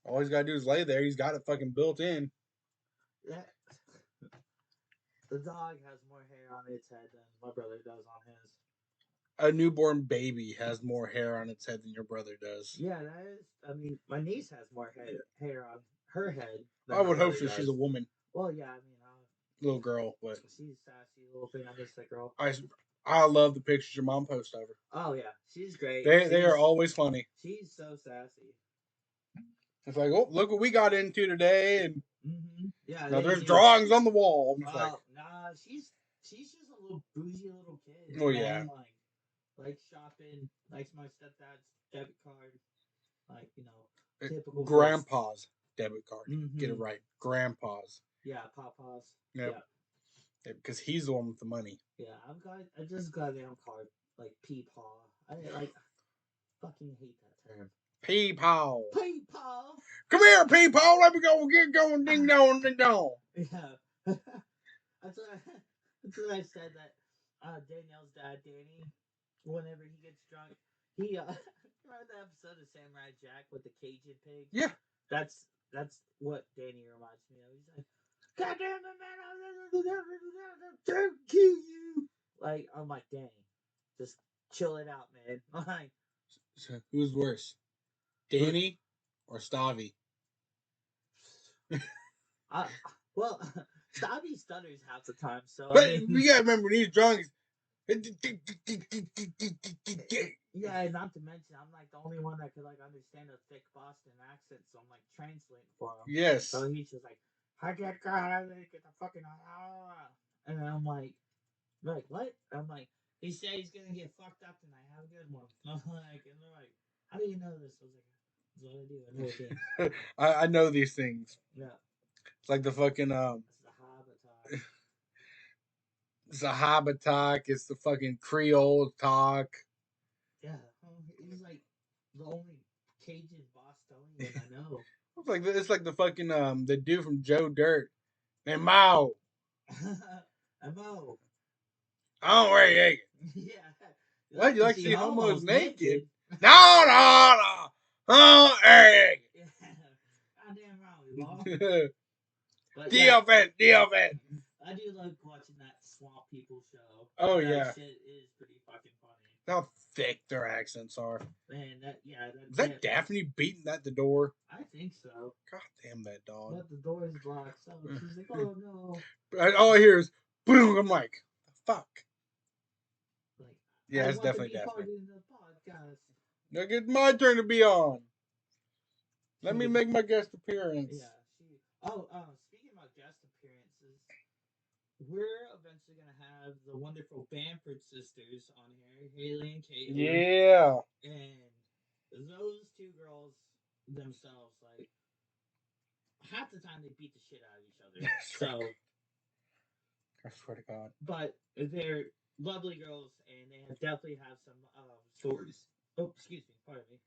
Speaker 1: All he's got to do is lay there. He's got it fucking built in.
Speaker 2: Yeah. The dog has more hair on its head than my brother does on his.
Speaker 1: a newborn baby has more hair on its head than your brother does.
Speaker 2: Yeah, that is. I mean, my niece has more hair on her head than
Speaker 1: I
Speaker 2: my
Speaker 1: would hope
Speaker 2: brother
Speaker 1: so.
Speaker 2: does.
Speaker 1: She's a woman,
Speaker 2: Well, yeah, I mean,
Speaker 1: little girl, but
Speaker 2: she's sassy little thing. I miss that girl.
Speaker 1: I love the pictures your mom posts of her.
Speaker 2: Oh yeah, she's great.
Speaker 1: They are always funny.
Speaker 2: She's so sassy.
Speaker 1: It's like, oh, look what we got into today, and
Speaker 2: Yeah,
Speaker 1: now there's drawings on the wall. I'm just like,
Speaker 2: nah, she's just a little bougie little kid.
Speaker 1: oh
Speaker 2: man.
Speaker 1: yeah,
Speaker 2: Like shopping, likes my stepdad's debit card, like typical
Speaker 1: grandpa's debit card. Get it
Speaker 2: Mm-hmm.
Speaker 1: right, grandpa's.
Speaker 2: Yeah, Papa's.
Speaker 1: Yep. Yeah, because he's the one with the money.
Speaker 2: Yeah, I just got damn card like Peepaw. I fucking hate that term.
Speaker 1: Peepaw.
Speaker 2: Peepaw.
Speaker 1: Come here, Peepaw. Let me go get going. Ding dong, ding dong.
Speaker 2: Yeah. that's what I said that Danielle's dad, Danny, whenever he gets drunk, he remember the episode of Samurai Jack with the Cajun pig?
Speaker 1: Yeah.
Speaker 2: That's what Danny reminds me of. He's like, God damn it, man, I'll kill you. Like, I'm like, Danny, just chill it out, man. Like,
Speaker 1: so who's worse, Danny or Stavi?
Speaker 2: Well, Stavi stutters half the time, so.
Speaker 1: But we gotta remember when he's drunk.
Speaker 2: Yeah, not to mention, I'm like the only one that could like understand a thick Boston accent, so I'm like translating for him.
Speaker 1: Yes.
Speaker 2: So he's just like, "I get the fucking," and I'm like, what? I'm like, he said he's gonna get fucked up tonight. Have a good one. I'm like, and they're like, how do you know this? I was like, that's what I do. I know things.
Speaker 1: I know these things.
Speaker 2: Yeah.
Speaker 1: It's like the fucking
Speaker 2: It's the Habitat.
Speaker 1: It's a Habitat. It's the fucking Creole talk.
Speaker 2: Yeah, he's like the only Cajun Bostonian I know.
Speaker 1: It's like the fucking the dude from Joe Dirt. And Mao.
Speaker 2: Mo.
Speaker 1: I don't wear egg.
Speaker 2: Yeah.
Speaker 1: What, you like to see homos naked? No. Oh, egg.
Speaker 2: Goddamn Maui, bro.
Speaker 1: The
Speaker 2: I do like watching that Swamp People show.
Speaker 1: Oh,
Speaker 2: that
Speaker 1: yeah.
Speaker 2: Shit is pretty fucking funny.
Speaker 1: How thick their accents are.
Speaker 2: Man,
Speaker 1: Is that Daphne beating at the door?
Speaker 2: I think so.
Speaker 1: God damn that dog.
Speaker 2: But the door is locked, so she's like, oh no.
Speaker 1: All I hear is boom. I'm like, fuck.
Speaker 2: Like,
Speaker 1: yeah, it's definitely Daphne. Look, it's my turn to be on. Let me make my guest appearance.
Speaker 2: Yeah. Speaking about guest appearances, we're eventually gonna have the wonderful Bamford sisters on here, Haley and Kate.
Speaker 1: Yeah.
Speaker 2: And those two girls themselves, like, half the time they beat the shit out of each other. So,
Speaker 1: I swear to God.
Speaker 2: but they're lovely girls, and they definitely have some stories. Oh, excuse me, pardon me.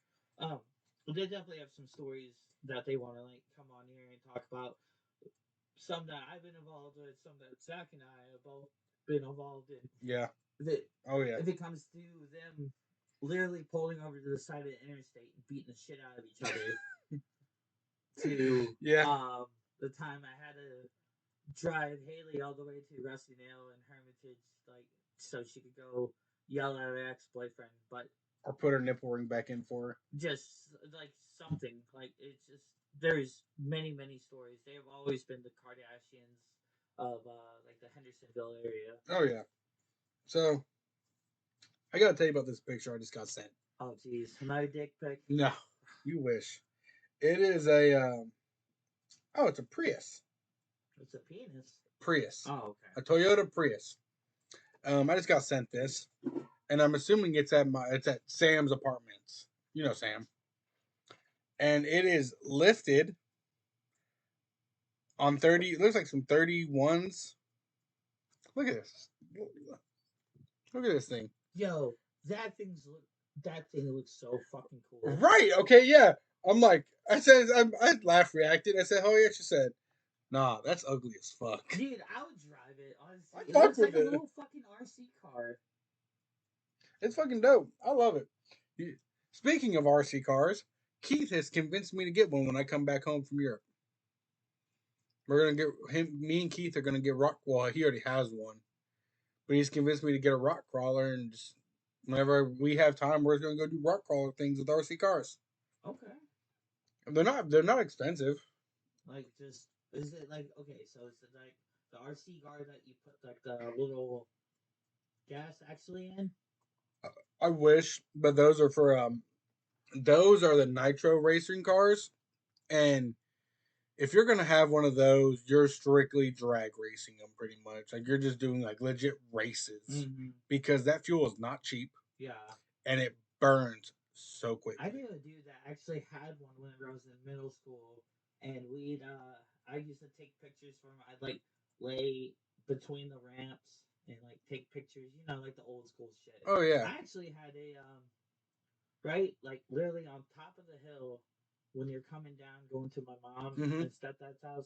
Speaker 2: They definitely have some stories that they want to like come on here and talk about. Some that I've been involved with, some that Zach and I have both been involved in.
Speaker 1: Yeah.
Speaker 2: Oh yeah. If it comes to them literally pulling over to the side of the interstate and beating the shit out of each other. To the time I had to drive Haley all the way to Rusty Nail and Hermitage, like so she could go yell at her ex-boyfriend,
Speaker 1: or put her nipple ring back in for her.
Speaker 2: Just like something like it's just there's many stories. They have always been the Kardashians of like the Hendersonville area.
Speaker 1: Oh yeah. So I gotta tell you about this picture I just got sent.
Speaker 2: Oh jeez, another dick pic?
Speaker 1: No, you wish. It is a it's a Prius.
Speaker 2: It's a penis.
Speaker 1: Prius.
Speaker 2: Oh, okay.
Speaker 1: A Toyota Prius. I just got sent this, and I'm assuming it's at Sam's apartments. You know Sam. And it is lifted on 30. It looks like some 31s. Look at this. Look at this thing.
Speaker 2: Yo, that thing looks so fucking cool.
Speaker 1: Right? Okay, yeah. I'm like, I laughed, reacted. I said, "Oh yeah." She said, "Nah, that's ugly as fuck."
Speaker 2: Dude, I would drive it. Honestly,
Speaker 1: it looks
Speaker 2: like a little fucking RC car.
Speaker 1: It's fucking dope. I love it. Speaking of RC cars, Keith has convinced me to get one when I come back home from Europe. We're gonna get him. Me and Keith are gonna get rock. Well, he already has one, but he's convinced me to get a rock crawler and just Whenever we have time, we're going to go do rock crawler things with RC cars.
Speaker 2: Okay.
Speaker 1: They're not expensive.
Speaker 2: Like, just is it like okay? So is it like the RC car that you put like the little gas actually in?
Speaker 1: I wish, but those are the nitro racing cars, and if you're gonna have one of those, you're strictly drag racing them pretty much. Like you're just doing like legit races
Speaker 2: Mm-hmm.
Speaker 1: because that fuel is not cheap
Speaker 2: Yeah.
Speaker 1: and it burns so
Speaker 2: I
Speaker 1: quickly.
Speaker 2: knew a dude that actually had one whenever I was in middle school, and we'd I used to take pictures from. I'd like lay between the ramps and like take pictures, like the old school shit.
Speaker 1: Oh yeah.
Speaker 2: I actually had a right, like literally on top of the hill when you're coming down going to my mom
Speaker 1: Mm-hmm.
Speaker 2: and stepdad's house,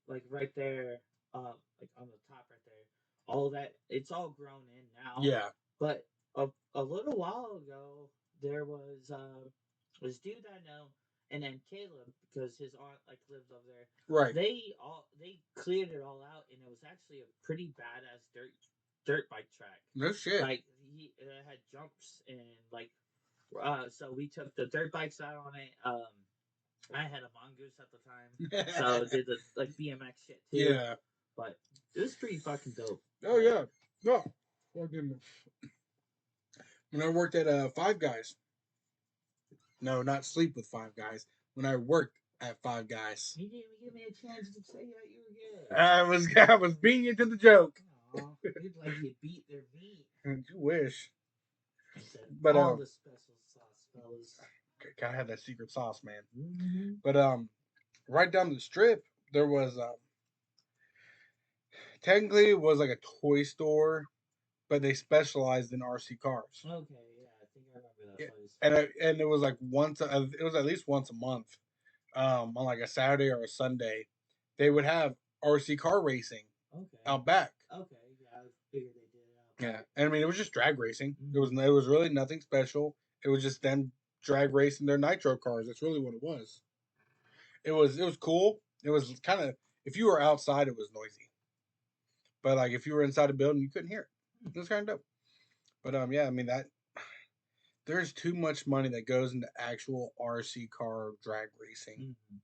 Speaker 2: like right there, like on the top right there. All that it's all grown in now,
Speaker 1: Yeah.
Speaker 2: but a little while ago there was this dude I know, and then Caleb because his aunt like lives over there.
Speaker 1: Right.
Speaker 2: They cleared it all out, and it was actually a pretty badass dirt bike track.
Speaker 1: No shit.
Speaker 2: Like it had jumps and like so we took the dirt bikes out on it. I had a mongoose at the time, so did the like BMX shit too.
Speaker 1: Yeah.
Speaker 2: But it was pretty fucking dope.
Speaker 1: Oh yeah. No. Fucking. When I worked at Five Guys. No, not sleep with Five Guys. When I worked at Five Guys.
Speaker 2: You didn't even give me a chance to say that you were good.
Speaker 1: I was being into the joke.
Speaker 2: Aw, you'd like you beat their meat.
Speaker 1: You wish.
Speaker 2: Said,
Speaker 1: But
Speaker 2: all the special sauce, fellas.
Speaker 1: gotta have that secret sauce, man.
Speaker 2: Mm-hmm.
Speaker 1: But right down the strip, there was technically it was like a toy store, but they specialized in RC cars.
Speaker 2: Okay, yeah, I think I remember
Speaker 1: Yeah,
Speaker 2: that place.
Speaker 1: and it was like it was at least once a month, on like a Saturday or a Sunday, they would have RC car racing
Speaker 2: Okay.
Speaker 1: out back.
Speaker 2: Okay, yeah, I figured they did it out.
Speaker 1: Yeah, and I mean it was just drag racing.
Speaker 2: Mm-hmm.
Speaker 1: It was really nothing special. It was just them drag racing their nitro cars. That's really what it was. It was cool. It was kind of if you were outside, it was noisy, but like if you were inside a building, you couldn't hear it. It was kind of dope. But yeah, I mean that there's too much money that goes into actual RC car drag racing
Speaker 2: Mm-hmm.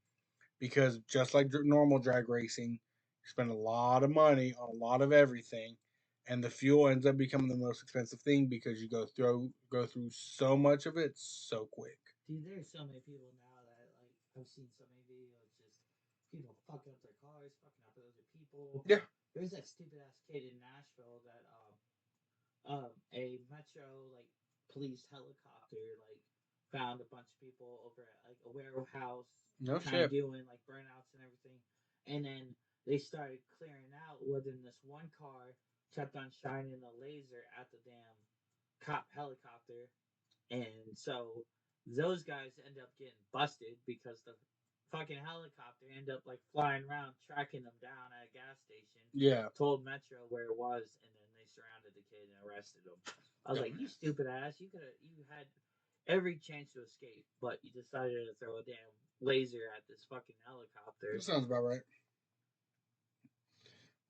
Speaker 1: because just like normal drag racing, you spend a lot of money on a lot of everything, and the fuel ends up becoming the most expensive thing because you go through so much of it so quick.
Speaker 2: Dude, there's so many people now that like I've seen so many videos just people fucking up their cars, fucking up other people.
Speaker 1: Yeah.
Speaker 2: There's that stupid ass kid in Nashville that a metro like police helicopter like found a bunch of people over at like a warehouse
Speaker 1: No
Speaker 2: kind of
Speaker 1: shit.
Speaker 2: doing like burnouts and everything, and then they started clearing out within this one car kept on shining a laser at the damn cop helicopter, and so those guys end up getting busted because the fucking helicopter ended up like flying around tracking them down at a gas station,
Speaker 1: Yeah.
Speaker 2: told Metro where it was, and then they surrounded the kid and arrested him. I was like, you stupid ass, you had every chance to escape, but you decided to throw a damn laser at this fucking helicopter.
Speaker 1: That sounds about right.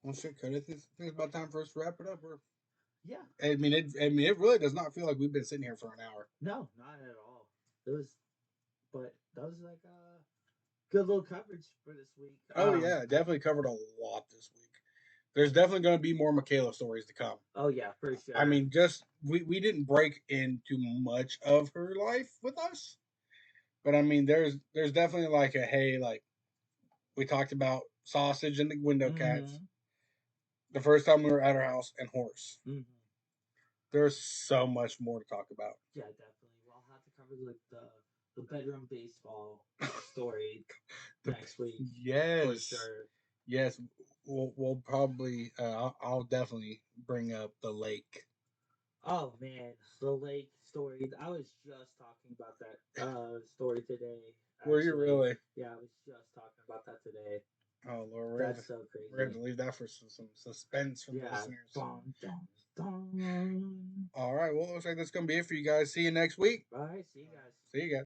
Speaker 1: Well, shit, Cody. I think it's about time for us to wrap it up.
Speaker 2: Yeah.
Speaker 1: I mean, it really does not feel like we've been sitting here for an hour.
Speaker 2: No, not at all. It was, but that was like good little coverage for this week.
Speaker 1: Oh yeah, definitely covered a lot this week. There's definitely going to be more Michaela stories to come.
Speaker 2: Oh yeah, for sure.
Speaker 1: I mean, just we didn't break into much of her life with us, but I mean, there's definitely like a hey, like we talked about sausage and the window cats the first time we were at her house and horse.
Speaker 2: Mm-hmm.
Speaker 1: There's so much more to talk about.
Speaker 2: Yeah, definitely. We'll have to cover like the bedroom baseball story next week.
Speaker 1: Yes,
Speaker 2: for sure.
Speaker 1: Yes, we'll probably I'll definitely bring up the lake.
Speaker 2: Oh man, the lake story. I was just talking about that story today.
Speaker 1: Were you really?
Speaker 2: Yeah, I was just talking about that today.
Speaker 1: Oh Lord,
Speaker 2: That's so crazy.
Speaker 1: We're going to leave that for some suspense from the listeners.
Speaker 2: Dun, dun, dun.
Speaker 1: All right, well, looks like that's going to be it for you guys. See you next week.
Speaker 2: All right, see you guys.
Speaker 1: See you guys.